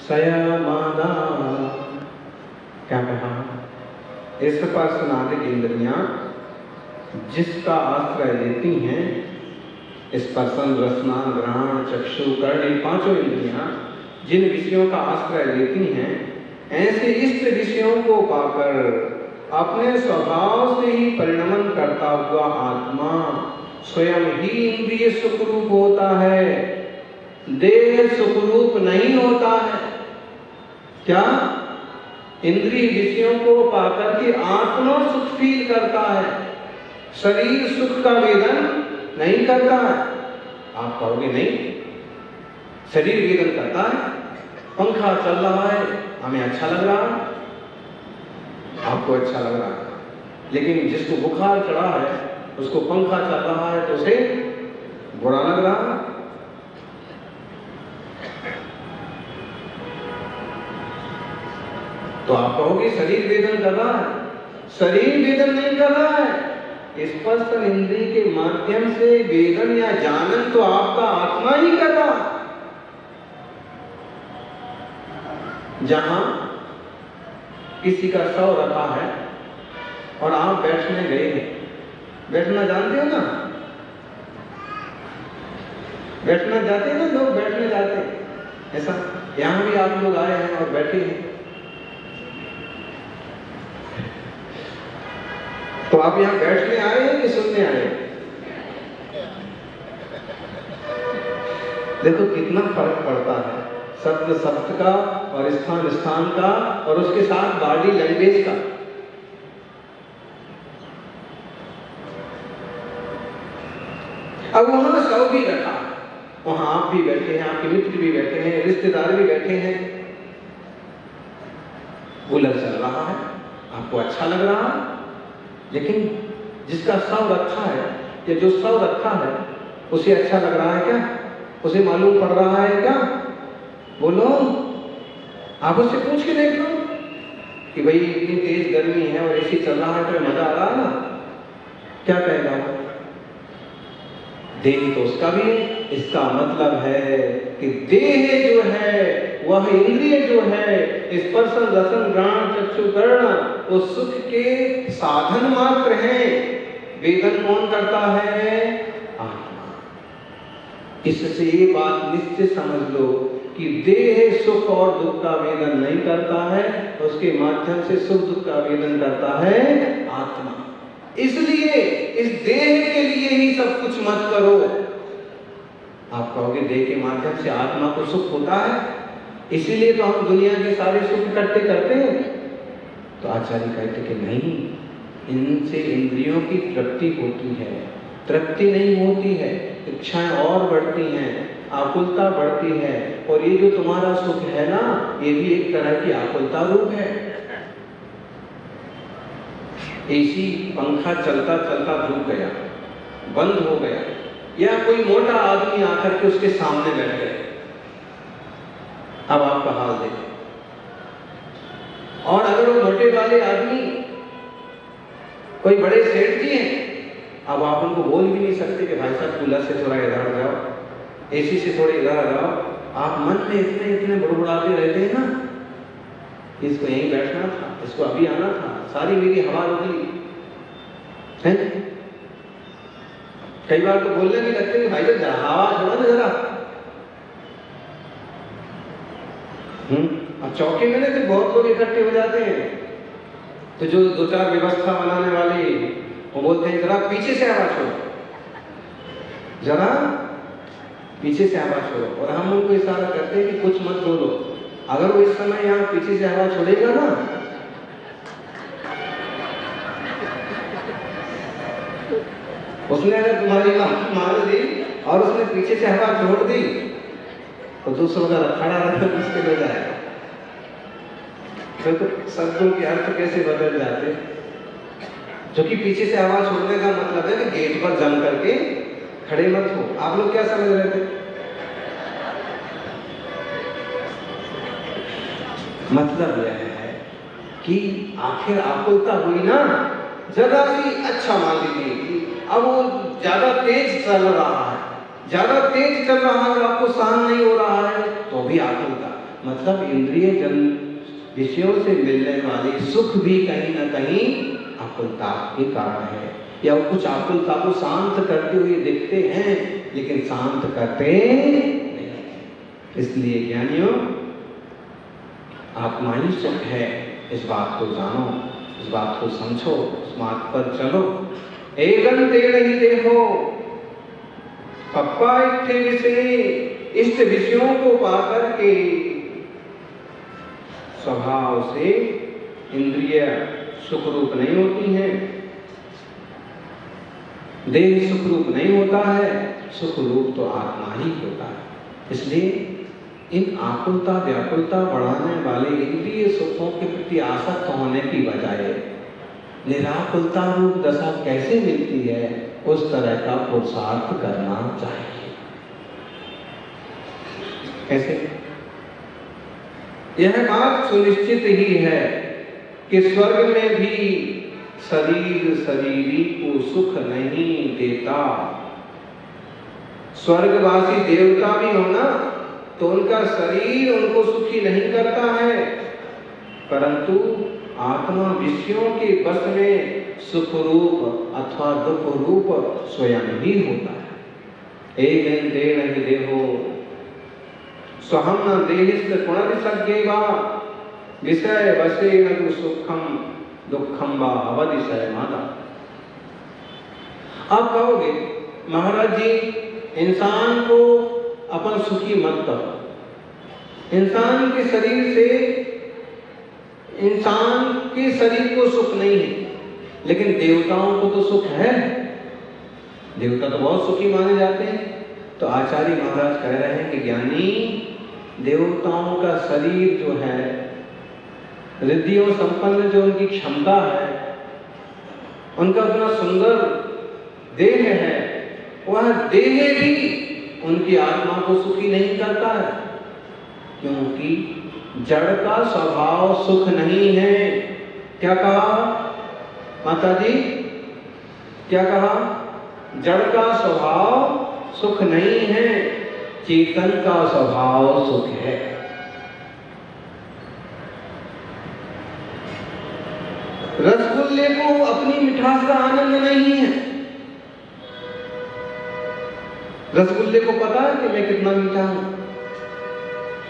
सयमाना। क्या कहा? इस प्रकार स्नादिक इंद्रियां जिसका आश्रय लेती हैं स्पर्शन, रसना, घ्राण, चक्षु, कर्ण, इन पांचों इंद्रियां जिन विषयों का आश्रय लेती हैं, ऐसे इष्ट विषयों को पाकर अपने स्वभाव से ही परिणमन करता हुआ आत्मा स्वयं ही इंद्रिय सुखरूप होता है, देह सुखरूप नहीं होता है। क्या? इंद्रिय विषयों को पाकर के आत्मा सुख फील करता है, शरीर सुख का वेदन नहीं करता है। आप कहोगे नहीं, शरीर वेदन करता है, पंखा चल रहा है, हमें अच्छा लग रहा है, आपको अच्छा लग रहा है, लेकिन जिसको बुखार चढ़ा है उसको पंखा चल रहा है तो उसे बुरा लग रहा है। तो आप कहोगे शरीर वेदन कर रहा है, शरीर वेदन नहीं कर रहा है। स्पर्श इंद्रिय के माध्यम से वेदन या जानन तो आपका आत्मा ही कर रहा है। जहां किसी का शव रखा है और आप बैठने गए हैं, बैठना जानते हो ना, बैठना जाते हैं ना लोग, बैठने जाते हैं ऐसा। यहां भी आप लोग आए हैं और बैठे हैं, तो आप यहां बैठने आए हैं कि सुनने आए हैं? देखो कितना फर्क पड़ता है शब्द शब्द का और स्थान स्थान का और उसके साथ बॉडी लैंग्वेज का। अब वहां शव भी रखा, वहां आप भी बैठे हैं, आपके मित्र भी बैठे हैं, रिश्तेदार भी बैठे हैं, कूलर चल रहा है, आपको अच्छा लग रहा है, लेकिन जिसका शव रखा है या जो शव रखा है उसे अच्छा लग रहा है क्या? उसे मालूम पड़ रहा है क्या? बोलो, आप उससे पूछ के देख लो कि भाई इतनी तेज गर्मी है और एसी चल रहा है तो मजा आ रहा है ना, क्या कहेगा वो? देह तो उसका भी है। इसका मतलब है कि देह जो है वह इंद्रिय जो है स्पर्शन, रसन, घ्राण, चक्षु, कर्ण वो सुख के साधन मात्र हैं। वेदन कौन करता है? आत्मा। इससे ये बात निश्चित समझ लो कि देह सुख और दुख का वेदन नहीं करता है, उसके माध्यम से सुख दुख का वेदन करता है आत्मा। इसलिए इस देह के लिए ही सब कुछ मत करो। आप कहोगे देह के माध्यम से आत्मा को सुख होता है, इसीलिए तो हम दुनिया के सारे सुख इकट्ठे करते हैं। तो आचार्य कहते कि नहीं, इनसे इंद्रियों की तृप्ति होती है, तृप्ति नहीं होती है, इच्छाएं और बढ़ती हैं, आकुलता बढ़ती है, और ये जो तुम्हारा सुख है ना, ये भी एक तरह की आकुलता रूप है। एसी पंखा चलता चलता रुक गया, बंद हो गया, या कोई मोटा आदमी आकर के उसके सामने बैठ गया, अब आपका हाल देखो। और अगर वो मोटे वाले आदमी कोई बड़े सेठ जी हैं, अब आप उनको बोल भी नहीं सकते कि भाई साहब कूलर से थोड़ा इधर जाओ, एसी से थोड़े इधर आ जाओ। आप मन में इतने इतने बुड़बुड़ाते रहते हैं ना, इसको यहीं बैठना था, इसको अभी आना था, सारी मेरी हवा रुकी है। कई बार तो बोलने भी लगते हैं भाई तो हवा छोड़ा ना जरा। अब चौके में तो बहुत लोग इकट्ठे हो जाते हैं, तो जो दो चार व्यवस्था बनाने वाले वो बोलते हैं जरा पीछे से हवा छोड़ो, जरा पीछे से हवा छोड़ो, और हम उनको इशारा करते हैं कि कुछ मत बोलो। अगर वो इस समय यहाँ पीछे से हवा छोड़ेगा ना, उसने अगर तुम्हारी मार दी और उसने पीछे से हवा छोड़ दी तो दूसरों का खड़ा रहना मुश्किल हो जाएगा। तो शब्दों के अर्थ कैसे बदल जाते, जो कि पीछे से हवा छोड़ने का मतलब है कि गेट पर जम करके खड़े मत हो। आप लोग क्या समझ रहे थे? मतलब यह है कि आखिर आकुलता हुई ना, जरा सी, अच्छा मान लीजिए कि अब वो ज्यादा तेज चल रहा है, ज्यादा तेज चल रहा है और आपको सहन नहीं हो रहा है, तो भी आकुलता। मतलब इंद्रिय जन विषयों से मिलने वाली सुख भी कहीं ना कहीं आकुलता के कारण है, या वो कुछ आकुलता को शांत करते हुए दिखते हैं, लेकिन शांत करते नहीं। इसलिए ज्ञानियों, आत्मा ही सुख है, इस बात को जानो, इस बात को समझो, इस मार्ग पर चलो। एगन तेड़ ही देखो पप्पा इट्ठे विषय, इष्ट विषयों को पाकर के स्वभाव से इंद्रिय सुखरूप नहीं होती हैं, देह सुखरूप नहीं होता है, सुखरूप तो आत्मा ही होता है। इसलिए इन आकुलता व्याकुलता बढ़ाने वाले इंद्रिय सुखों के प्रति आसक्त होने की बजाय निराकुलता रूप दशा कैसे मिलती है, उस तरह का पुरुषार्थ करना चाहिए। कैसे? यह बात सुनिश्चित ही है कि स्वर्ग में भी शरीर शरीरी को सुख नहीं देता। स्वर्गवासी देवता भी हो ना, तो उनका शरीर उनको सुखी नहीं करता है, परंतु आत्मा विषयों के बस में सुख रूप अथवा दुख रूप स्वयं ही होता है। एक देह देहो स्वहम न देहिस्त पुनर्सज्ञेवा विषय वसे न सुखम दुखम वा अवदिशय माता। आप कहोगे महाराज जी, इंसान को अपन सुखी मत करो, इंसान के शरीर से इंसान के शरीर को सुख नहीं है, लेकिन देवताओं को तो सुख है, देवता तो बहुत सुखी माने जाते हैं। तो आचार्य महाराज कह रहे हैं कि ज्ञानी, देवताओं का शरीर जो है, रिद्धियों संपन्न जो उनकी क्षमता है, उनका इतना सुंदर देह है, वह देह भी उनकी आत्मा को सुखी नहीं करता है, क्योंकि जड़ का स्वभाव सुख नहीं है। क्या कहा माता जी? क्या कहा? जड़ का स्वभाव सुख नहीं है, चेतन का स्वभाव सुख है। रसगुल्ले को अपनी मिठास का आनंद नहीं है। रसगुल्ले को पता है कि मैं कितना मीठा हूं?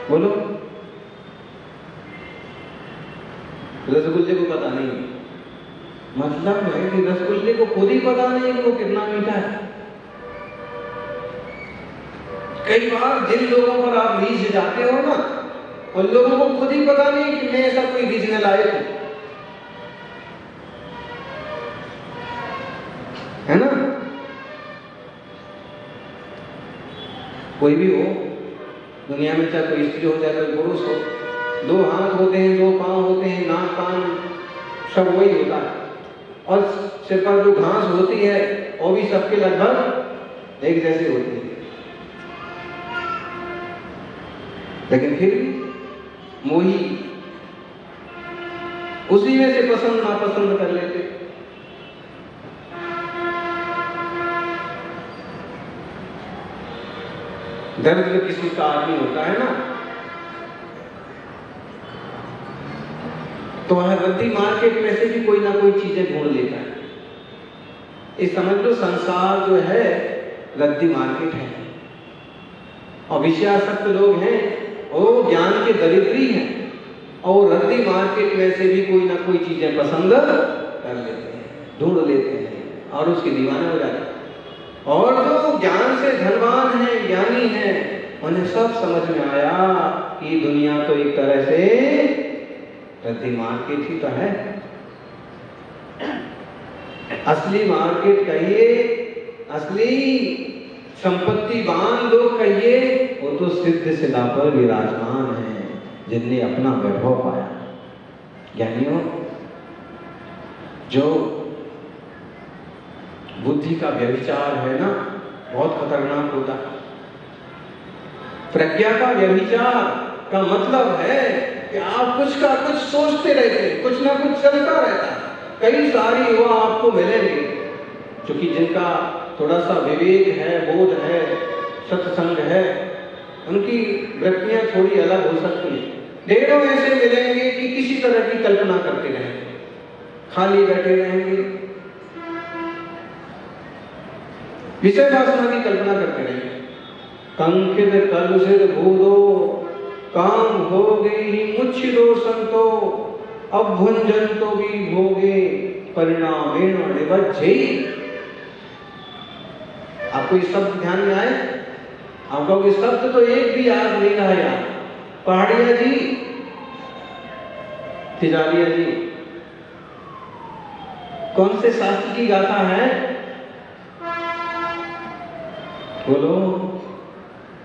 बोलो। रसगुल्ले को पता नहीं, मतलब है कि रसगुल्ले को खुद ही पता नहीं कि वो कितना मीठा है। कई बार जिन लोगों पर आप रीझ जाते हो ना, उन लोगों को खुद ही पता नहीं कि मैं ऐसा कोई रीझने लायक हूं, है ना? कोई भी हो दुनिया में, चाहे कोई स्त्री हो चाहे कोई पुरुष हो, दो हाथ होते हैं, दो पांव होते हैं, नाक कान सब वही होता है, और सिर पर जो घास होती है वो भी सबके लगभग एक जैसी होती है, लेकिन फिर भी मोही उसी में से पसंद नापसंद कर लेते। दरिद्र किसी का आदमी होता है ना, तो वह रद्दी मार्केट में से भी कोई ना कोई चीजें ढूंढ लेता है। ये समझ लो संसार जो है रद्दी मार्केट है, और विषयासक्त लोग हैं वो ज्ञान के दरिद्री हैं, और रद्दी मार्केट में से भी कोई ना कोई चीजें पसंद कर लेते हैं, ढूंढ लेते हैं और उसके दीवाने हो जाते हैं। और जो ज्ञान से धनवान है, ज्ञानी है, उन्हें सब समझ में आया कि दुनिया तो एक तरह से रद्दी मार्केट ही तो है। असली मार्केट कहिए, असली संपत्तिवान लोग कहिए, वो तो सिद्ध सिला पर विराजमान है, जिनने अपना वैभव पाया। ज्ञानियों, जो बुद्धि का व्यभिचार है ना, बहुत खतरनाक होता है। प्रज्ञा का व्यभिचार का मतलब है कि आप कुछ का कुछ सोचते रहते हैं, कुछ ना कुछ चलता रहता है। कई सारे युवा आपको मिलेंगे क्योंकि जिनका थोड़ा सा विवेक है, बोध है, सत्संग है, उनकी वृत्तियां थोड़ी अलग हो सकती हैं। ढेरों ऐसे मिलेंगे कि किसी तरह की कल्पना करते रहेंगे, खाली बैठे रहेंगे, विषय वासना की कल्पना करते रहे। कंकित कलुषित भूदो काम हो गई मुच्छिदो संतो अभुंजन तो भी भोगे परिणामेण निबद्धेहि। आपको ये शब्द ध्यान में आए? आप कहोगे शब्द तो एक भी याद नहीं रहा यार। पहाड़िया जी, तिजारिया जी, कौन से शास्त्र की गाथा है? बोलो।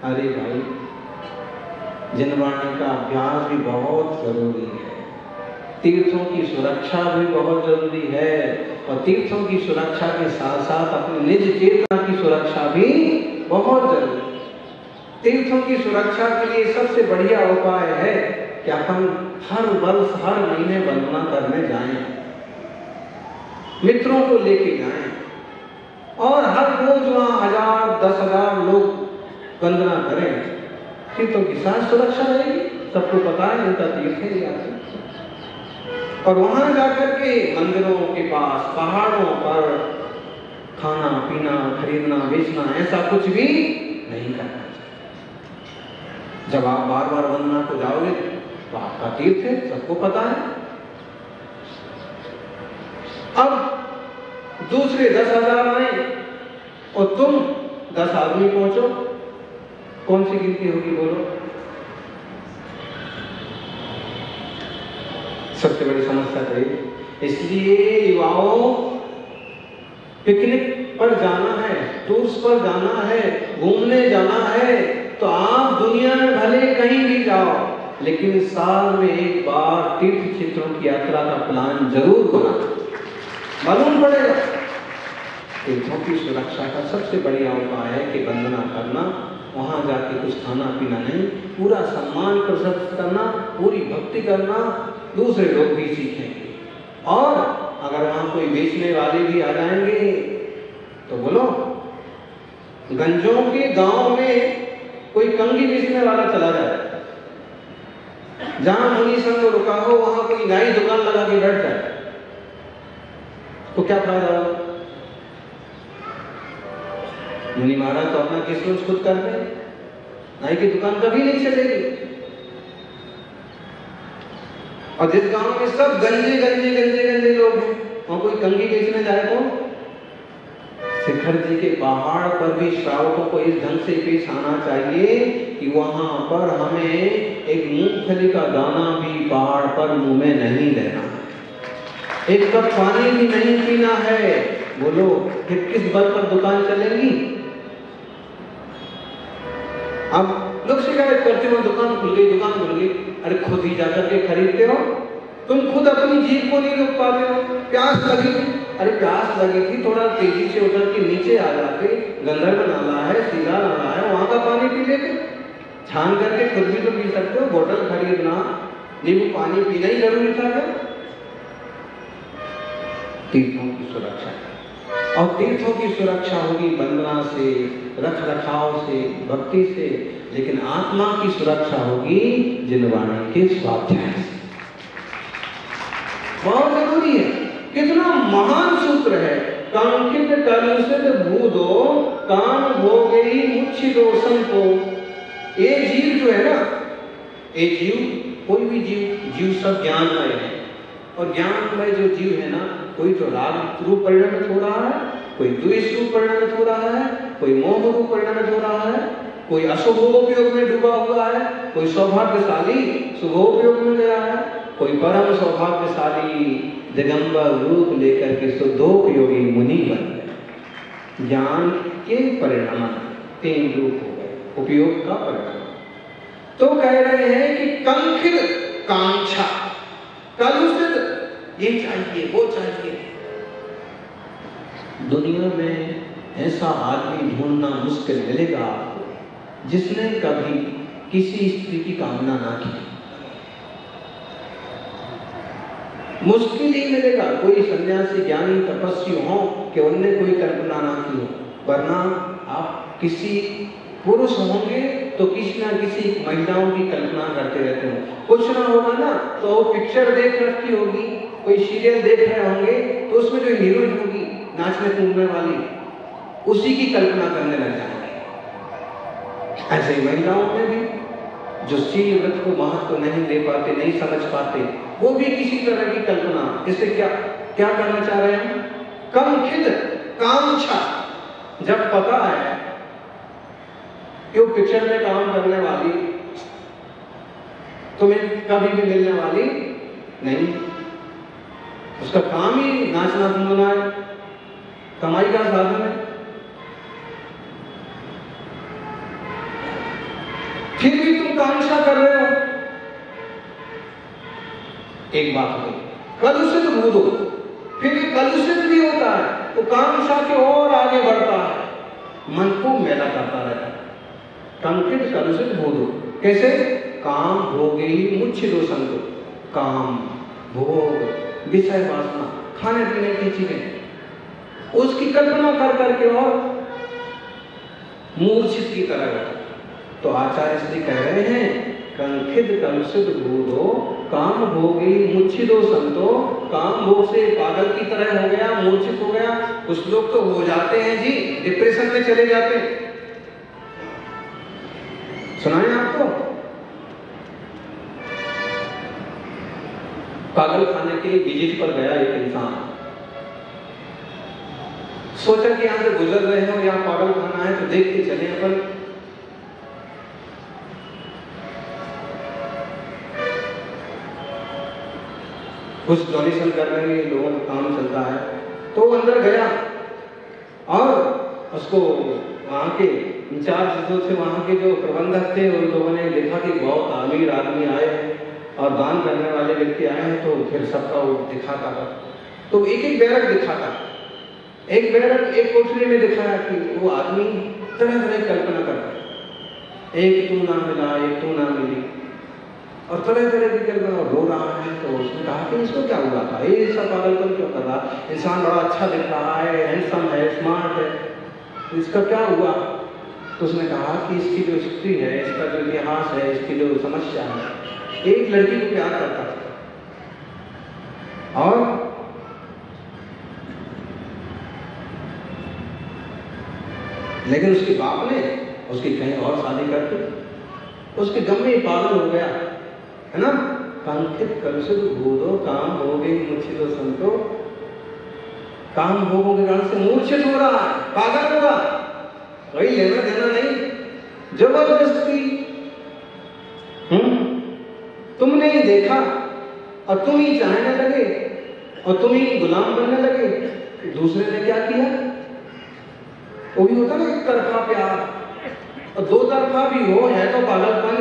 अरे भाई, जिनवाणी का अभ्यास भी बहुत जरूरी है, तीर्थों की सुरक्षा भी बहुत जरूरी है, और तीर्थों की सुरक्षा के साथ साथ अपनी निज चेतना की सुरक्षा भी बहुत जरूरी है। तीर्थों की सुरक्षा के लिए सबसे बढ़िया उपाय है कि अपन हर वर्ष हर महीने वंदना करने जाएं, मित्रों को लेके जाएं, और हर रोज वहां 1000 10,000 लोग वंदना करें। तीर्थों की साथ सुरक्षा रहेगी, सबको पता है उनका तीर्थ है या और वहां जाकर के मंदिरों के पास पहाड़ों पर खाना पीना खरीदना बेचना ऐसा कुछ भी नहीं करना चाहिए। जब आप बार बार वंदना को जाओगे तो आपका तीर्थ है, सबको पता है। अब दूसरे 10,000 आए और तुम 10 आदमी पहुंचो, कौन सी गिनती होगी बोलो? सबसे बड़ी समस्या तो ये। इसलिए युवाओं, पिकनिक पर जाना है, टूर्स पर जाना है, घूमने जाना है, तो आप दुनिया में भले कहीं भी जाओ, लेकिन साल में एक बार तीर्थ क्षेत्रों की यात्रा का प्लान जरूर बना, मालूम पड़ेगा। तीर्थों की सुरक्षा का सबसे बढ़िया उपाय है कि वंदना करना, वहां जाके कुछ खाना पीना नहीं, पूरा सम्मान प्रदर्शित करना, पूरी भक्ति करना, दूसरे लोग भी सीखेंगे। और अगर वहां कोई बेचने वाले भी आ जाएंगे तो बोलो, गंजों के गांव में कोई कंगी बेचने वाला चला जाए, जहां मुनि संग रुका हो वहां कोई नई दुकान लगा के बैठ जाए, तो क्या फायदा होगा? मुनि महाराज तो अपना किस्मत खुद कर रहे, नाई की दुकान कभी नहीं चलेगी। और जिस गांव में सब गंजे गंजे गंजे गंजे लोग हैं, वहां कोई कंगी बेचने जाए तो शिखर जी के पहाड़ पर भी श्रावकों को इस ढंग से पेश आना चाहिए कि वहां पर हमें एक मूंगफली का दाना भी पहाड़ पर मुंह में नहीं लेना, एक कप पानी भी नहीं पीना है। बोलो फिर किस बल पर दुकान चलेगी? अब लोग शिकायत करते हो दुकान खुल गई, दुकान खुल गई। अरे खुद ही जाकर के खरीदते हो, तुम खुद अपनी जीभ को नहीं रोक पाते हो। प्यास लगी, अरे प्यास लगी थी, थोड़ा तेजी से उतर के नीचे आ जाते, गंधर्व नाला है, सीधा नाला है, वहां का पानी पी लेते, छान करके खुद भी तो पी सकते हो। बोतल खरीदना, नींबू पानी पीना ही जरूरी था क्या? तीर्थों की सुरक्षा, और तीर्थों की सुरक्षा होगी वंदना से, रख रखाव से, भक्ति से, लेकिन आत्मा की सुरक्षा होगी जिनवाणी के स्वाध्याय से। बहुत जरूरी है। कितना महान सूत्र है, कंकित कलुषित भूदो काम भोगेहि मुच्छिदो संतो। ये जीव जो है ना, ये जीव, कोई भी जीव सब ज्ञानमय है, और ज्ञानमय जो जीव है ना, कोई तो राग रूप परिणमित हो रहा है, कोई द्वेष रूप परिणमित हो रहा है, कोई मोह रूप परिणमित हो रहा है, कोई अशुभोपयोग में डूबा हुआ है, कोई सौभाग्यशाली शुभोपयोग में गया है, कोई परम सौभाग्यशाली दिगंबर रूप लेकर के शुद्धोपयोगी मुनि बन गए। ज्ञान के परिणाम 3 रूप हो गए, उपयोग का परिणाम। तो कह रहे हैं कि कंकित कांक्षा, कलुषित ये चाहिए वो चाहिए। दुनिया में ऐसा आदमी ढूंढना मुश्किल मिलेगा आपको जिसने कभी किसी स्त्री की कामना ना की। मुश्किल ही मिलेगा कोई सन्यासी ज्ञानी तपस्वी हो कि उनने कोई कल्पना ना की हो, वरना आप किसी पुरुष होंगे तो किसी ना किसी महिलाओं की कल्पना करते रहते हो। कुछ ना होगा ना तो वो पिक्चर देख रखी होगी, कोई सीरियल देख रहे होंगे तो उसमें जो हीरोइन होगी नाचने कूदने वाली, उसी की कल्पना करने लग जाएंगे। ऐसे ही महिलाओं में भी जो शील व्रत को महत्व नहीं दे पाते, नहीं समझ पाते, वो भी किसी तरह की कल्पना, इससे क्या क्या करना चाह रहे हैं? कामखिद, कामछा। जब पता है कि वो पिक्चर में काम करने वाली तुम्हें कभी भी मिलने वाली नहीं, उसका काम ही नाचना घूमना है, कमाई का साधन है, फिर भी तुम कामशा कर रहे हो। एक बात हो, कलुषित भूत हो, फिर भी कलुषित भी होता है तो कामशा के और आगे बढ़ता है, मन को मैला करता रहता है। कंकित कलुषित भूत हो, कैसे? काम भोगे ही मुच्छिदो संतो, काम भोग विषय वासना, खाने पीने की चीजें, उसकी कल्पना कर करके और मूर्छित की तरह होता। तो आचार्य श्री कह रहे हैं कंखिद कलुषित भूतो काम भोगी मुच्छिदो संतो, काम भोग से पागल की तरह हो गया, मूर्छित हो गया। कुछ लोग तो हो जाते हैं जी, डिप्रेशन में चले जाते हैं। सुनाएं आपको, पागल खाने के लिए विजिट पर गया एक इंसान, सोचा कि यहां से गुजर रहे हो, यहाँ पागल खाना है तो देख के चले अपन। कुछ डोनेशन कर रहे हैं, लोगों का काम चलता है, तो वो अंदर गया और उसको वहां के इंचार्ज जो थे, वहां के जो प्रबंधक थे, उन लोगों ने देखा कि बहुत अमीर आदमी आए हैं और दान करने वाले व्यक्ति आए हैं, तो फिर सबका वो दिखाता था। तो एक एक बैरक दिखाता, एक बैरक एक कोठरी में दिखाया कि वो आदमी तरह तरह की कल्पना करता, एक तू ना मिला, एक तू ना मिली, और तरह तरह की कल्पना, रो रहा है। तो उसने कहा कि इसको क्या हुआ था, ये सब पागलपन क्यों कर रहा, इंसान बड़ा अच्छा दिख रहा है, हैंडसम है, स्मार्ट है, तो इसका क्या हुआ? तो उसने कहा कि इसकी जो हिस्ट्री है, इसका जो इतिहास है, इसकी जो समस्या है, एक लड़की को प्यार करता था और लेकिन उसके बाप ने उसकी कहीं और शादी कर दी, उसके गम में पागल हो गया, है ना? कंकित कलुषित भूतो काम भोगे मुच्छिदो संतो, काम भोगों के कारण से मूर्छित हो रहा है, पागल हो रहा है, कोई लेना देना नहीं, जबरदस्ती। तुमने ही देखा और तुम ही चाहने लगे और तुम ही गुलाम बनने लगे। दूसरे ने क्या किया? वो भी होता ना एक तरफा प्यार, और दो तरफा भी हो है तो पागलपन।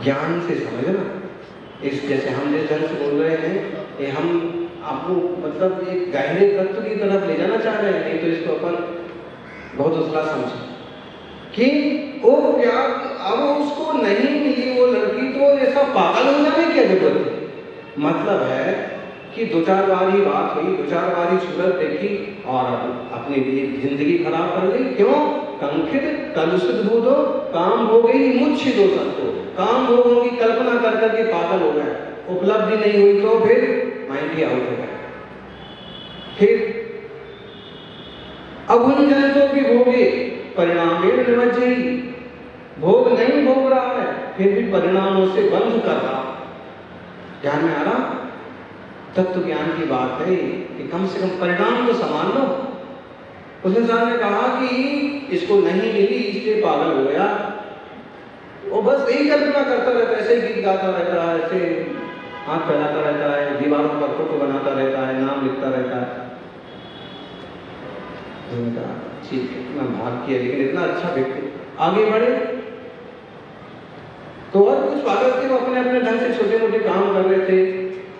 ज्ञान से समझना, इस जैसे हम जिस ढंग से बोल रहे हैं, ये हम आपको मतलब एक गहरे तत्व की तरफ ले जाना चाह रहे हैं, नहीं तो इसको अपन बहुत उसला समझे कि वो प्यार अब उसको नहीं मिली वो लड़की, तो ऐसा पागल हो जाने की जरूरत है। मतलब है कि दो चार बार ही बात हुई, दो चार बार ही सूरत देखी और अपनी जिंदगी खराब कर ली। क्यों? कंकित कलुषित भूतो काम हो गई मुच्छिदो संतो, काम भोगों की कल्पना कर करके पागल हो गए, उपलब्धि नहीं हुई तो फिर माइंड ही आउट हो गया। फिर अभुंजन तो भी भोगे परिणाम निमज्जयी, भोग नहीं भोग रहा है, फिर भी परिणामों से बंध कर रहा। ध्यान में आ रहा? तत्व ज्ञान की बात है कि कम से कम परिणाम तो समान लो। उस इंसान ने कहा कि इसको नहीं मिली इसलिए पागल हो गया, वो बस यही कल्पना करता रहता है, ऐसे गीत गाता रहता है, ऐसे हाथ फैलाता रहता है, दीवारों पर फोटो बनाता रहता है, नाम लिखता रहता है। ठीक है, इतना भाग किया, लेकिन इतना अच्छा व्यक्ति आगे बढ़े। तो और कुछ पागल थे, वो अपने अपने ढंग से छोटे मोटे काम कर रहे थे,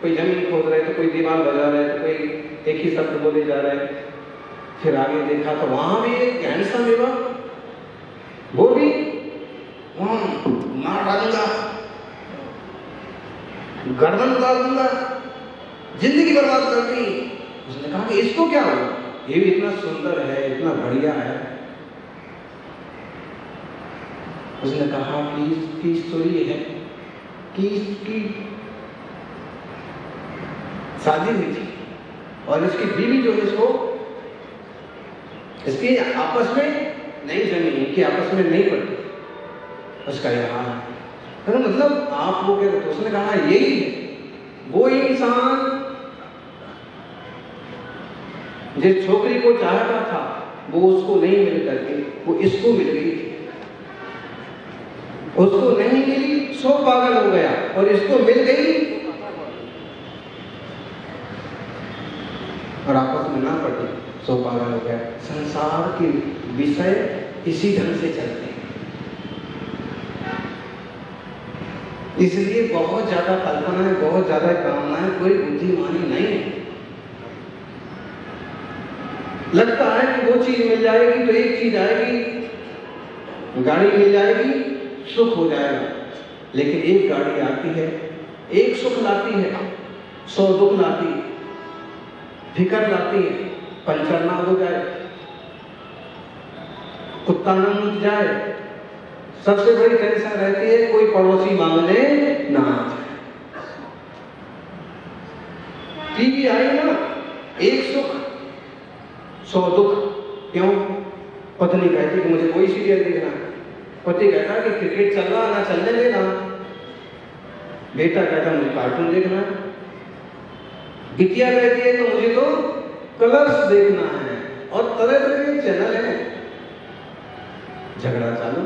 कोई जमीन खोद रहे थे, कोई दीवार बजा रहे थे, कोई एक ही शब्द बोले जा रहे। फिर आगे देखा तो वहां भी एक हैंडसम युवक, वो भी मार डालूंगा, गर्दन उतार दूंगा, जिंदगी बर्बाद कर दी। उसने कहा कि इसको क्या हुआ, ये भी इतना सुंदर है, इतना बढ़िया है। उसने कहा कि इसकी स्टोरी है कि इसकी शादी हुई थी और इसकी बीवी जो है इसको इसकी आपस में नहीं जमी, इनकी आपस में नहीं पड़ती। उसका यहाँ तो मतलब आप वो क्या, तो उसने कहा यही है वो इंसान जिस छोकरी को चाहता था वो उसको नहीं मिल करके वो इसको मिल गई थी। उसको नहीं मिली सो पागल हो गया और इसको मिल गई और आपस में ना पड़ी सो पागल हो गया। संसार के विषय इसी ढंग से चलते हैं, इसलिए बहुत ज्यादा कल्पना है, बहुत ज्यादा कामना है, कोई बुद्धिमानी नहीं है। लगता है कि वो चीज मिल जाएगी तो एक चीज आएगी, गाड़ी मिल जाएगी, सुख हो जाएगा। लेकिन एक गाड़ी आती है, एक सुख लाती है, 100 दुख लाती है, फिकर लाती है, पंचर ना हो जाए, कुत्ता ना मुझ जाए, सबसे बड़ी टेंशन रहती है कोई पड़ोसी मांगने ना आ जाए। टीवी आई ना, एक सुख 100 दुख। क्यों? पत्नी कहती कि मुझे कोई सीरियल देखना, पति कहता कि क्रिकेट चल रहा ना चलने देना, बेटा कहता मुझे कार्टून देखना, बिटिया कहती है तो मुझे तो कलर्स देखना है और तरह तरह के चैनल है। झगड़ा चालू।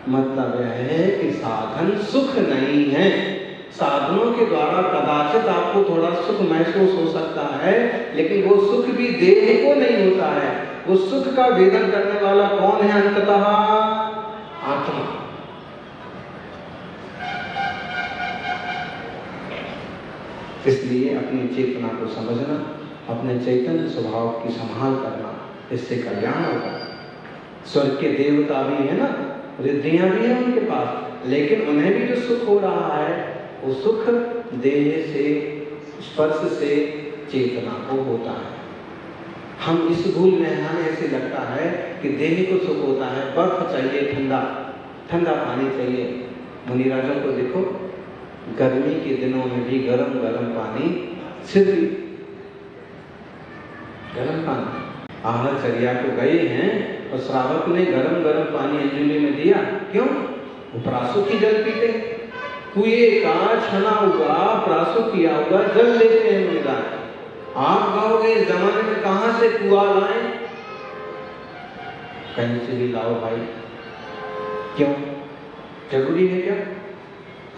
मतलब यह है कि साधन सुख नहीं है। साधनों के द्वारा कदाचित आपको थोड़ा सुख महसूस हो सकता है, लेकिन वो सुख भी देह को नहीं होता है। वो सुख का वेदन करने वाला कौन है? अंततः आत्मा। इसलिए अपनी चेतना को समझना, अपने चैतन्य स्वभाव की संभाल करना, इससे कल्याण होगा। स्वर्ग के देवता भी है ना, रिद्धियां भी हैं उनके पास, लेकिन उन्हें भी जो सुख हो रहा है वो सुख देह से, स्पर्श से चेतना को होता है। हम इस भूल में हमें ऐसे लगता है कि देह को सुख होता है, बर्फ चाहिए, ठंडा ठंडा पानी चाहिए। मुनिराजों को देखो, गर्मी के दिनों में भी गरम गरम पानी, सिर्फ गरम पानी। आहरचर्या को गए हैं और श्रावक ने गरम गरम पानी अंजुली में दिया। क्यों? वो प्रासु की जल पीते, कुएं का छना हुआ प्रासु किया हुआ जल लेते हैं मुनिराज। आप कहोगे इस जमाने में कहां से कुआं लाएं? कहीं से भी लाओ भाई। क्यों? जरूरी है क्या?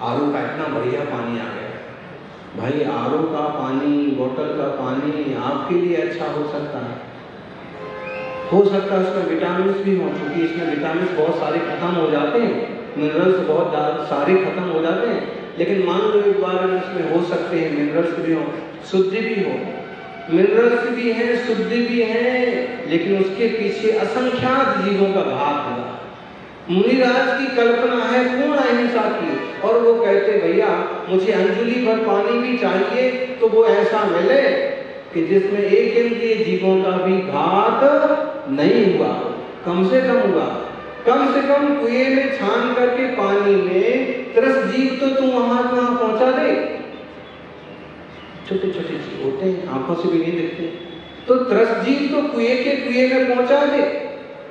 आरओ का इतना बढ़िया पानी आ गया भाई, आरओ का पानी, बोतल का पानी आपके लिए अच्छा हो सकता है, उसमें विटामिन भी हो, क्योंकि इसमें विटामिन बहुत सारे खत्म हो जाते हैं, मिनरल्स बहुत सारे खत्म हो जाते हैं। लेकिन मान लो एक बार इसमें हो सकते हैं मिनरल्स भी हो, शुद्धि भी हो, मिनरल्स भी हैं, शुद्धि भी हैं, लेकिन उसके पीछे असंख्यात जीवों का भाग हुआ। मुनिराज की कल्पना है पूर्ण अहिंसा की, और वो कहते भैया मुझे अंजुलि भर पानी भी चाहिए तो वो ऐसा मिले कि जिसमें एक इंद्रिय जीवों का भी घात नहीं हुआ, कम से कम हुआ। कम से कम कुएं में छान करके पानी में 30 जीव तो तू वहां पहुंचा दे। छोटे छोटे जीव होते हैं, आंखों से भी नहीं दिखते, तो 30 जीव तो कुएं में पहुंचा दे।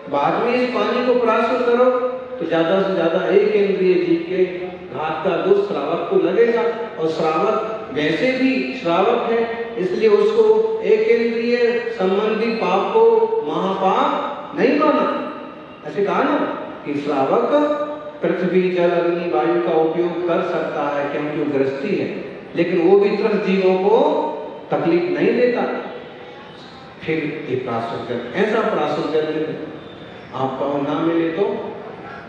बाद में इस पानी को प्राशुद्ध करो तो ज्यादा से ज्यादा एक इंद्रिय जीव के घात का दोष श्रावक को लगेगा, और श्रावक वैसे भी श्रावक है, इसलिए उसको एक इंद्रिय संबंधी पाप को महापाप नहीं माना। ऐसे कहा ना कि श्रावक पृथ्वी जल अग्नि वायु का उपयोग कर सकता है क्योंकि वो गृहस्थी है, लेकिन वो भी 30 जीवों को तकलीफ नहीं देता। फिर ये प्राशुद्ध जल, ऐसा प्राशुद्ध जल आपका ना मिले तो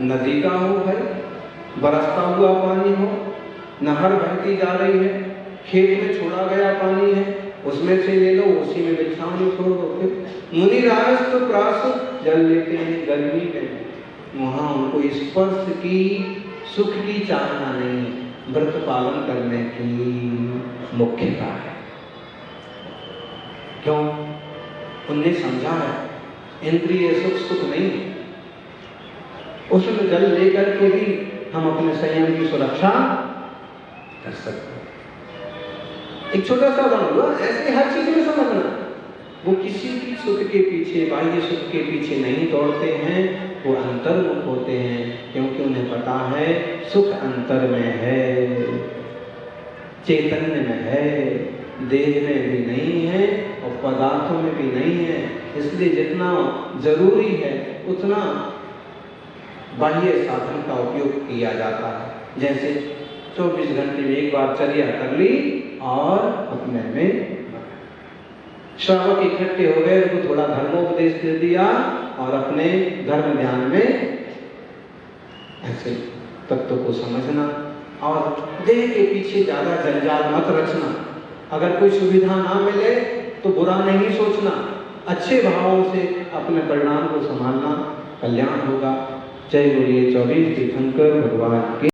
नदी का हो भाई, बरसता हुआ पानी हो, नहर बहती जा रही है, खेत में छोड़ा गया पानी है, उसमें से ले लो, उसी में बिछाओ, छोड़ दो। फिर मुनिराज तो प्राशुद्ध जल लेते हैं गर्मी में, वहां उनको स्पर्श की, सुख की चाहना नहीं, व्रत पालन करने की मुख्यता है। क्यों? उनने समझा है इंद्रिय सुख नहीं है। उसमें जल लेकर के भी हम अपने संयम की सुरक्षा कर सकते हैं। एक छोटा सा उदाहरण हुआ, ऐसे हर चीज में समझना। वो किसी भी सुख के पीछे, बाह्य सुख के पीछे नहीं दौड़ते हैं, वो अंतर्मुख होते हैं, क्योंकि उन्हें पता है सुख अंतर में है, चैतन्य में है, देह में भी नहीं है और पदार्थों में भी नहीं है। इसलिए जितना जरूरी है उतना बाह्य साधन का उपयोग किया जाता है। जैसे 24 घंटे में एक बार चर्या कर ली और अपने में श्रावक इकट्ठे हो गए, उनको थोड़ा धर्मोपदेश दे दिया और अपने धर्म ध्यान में ऐसे तत्व को समझना और देह के पीछे ज्यादा जंजाल मत रचना। अगर कोई सुविधा ना मिले तो बुरा नहीं सोचना, अच्छे भावों से अपने परिणाम को संभालना, कल्याण होगा। जय बोलिए 24 तीर्थंकर भगवान के।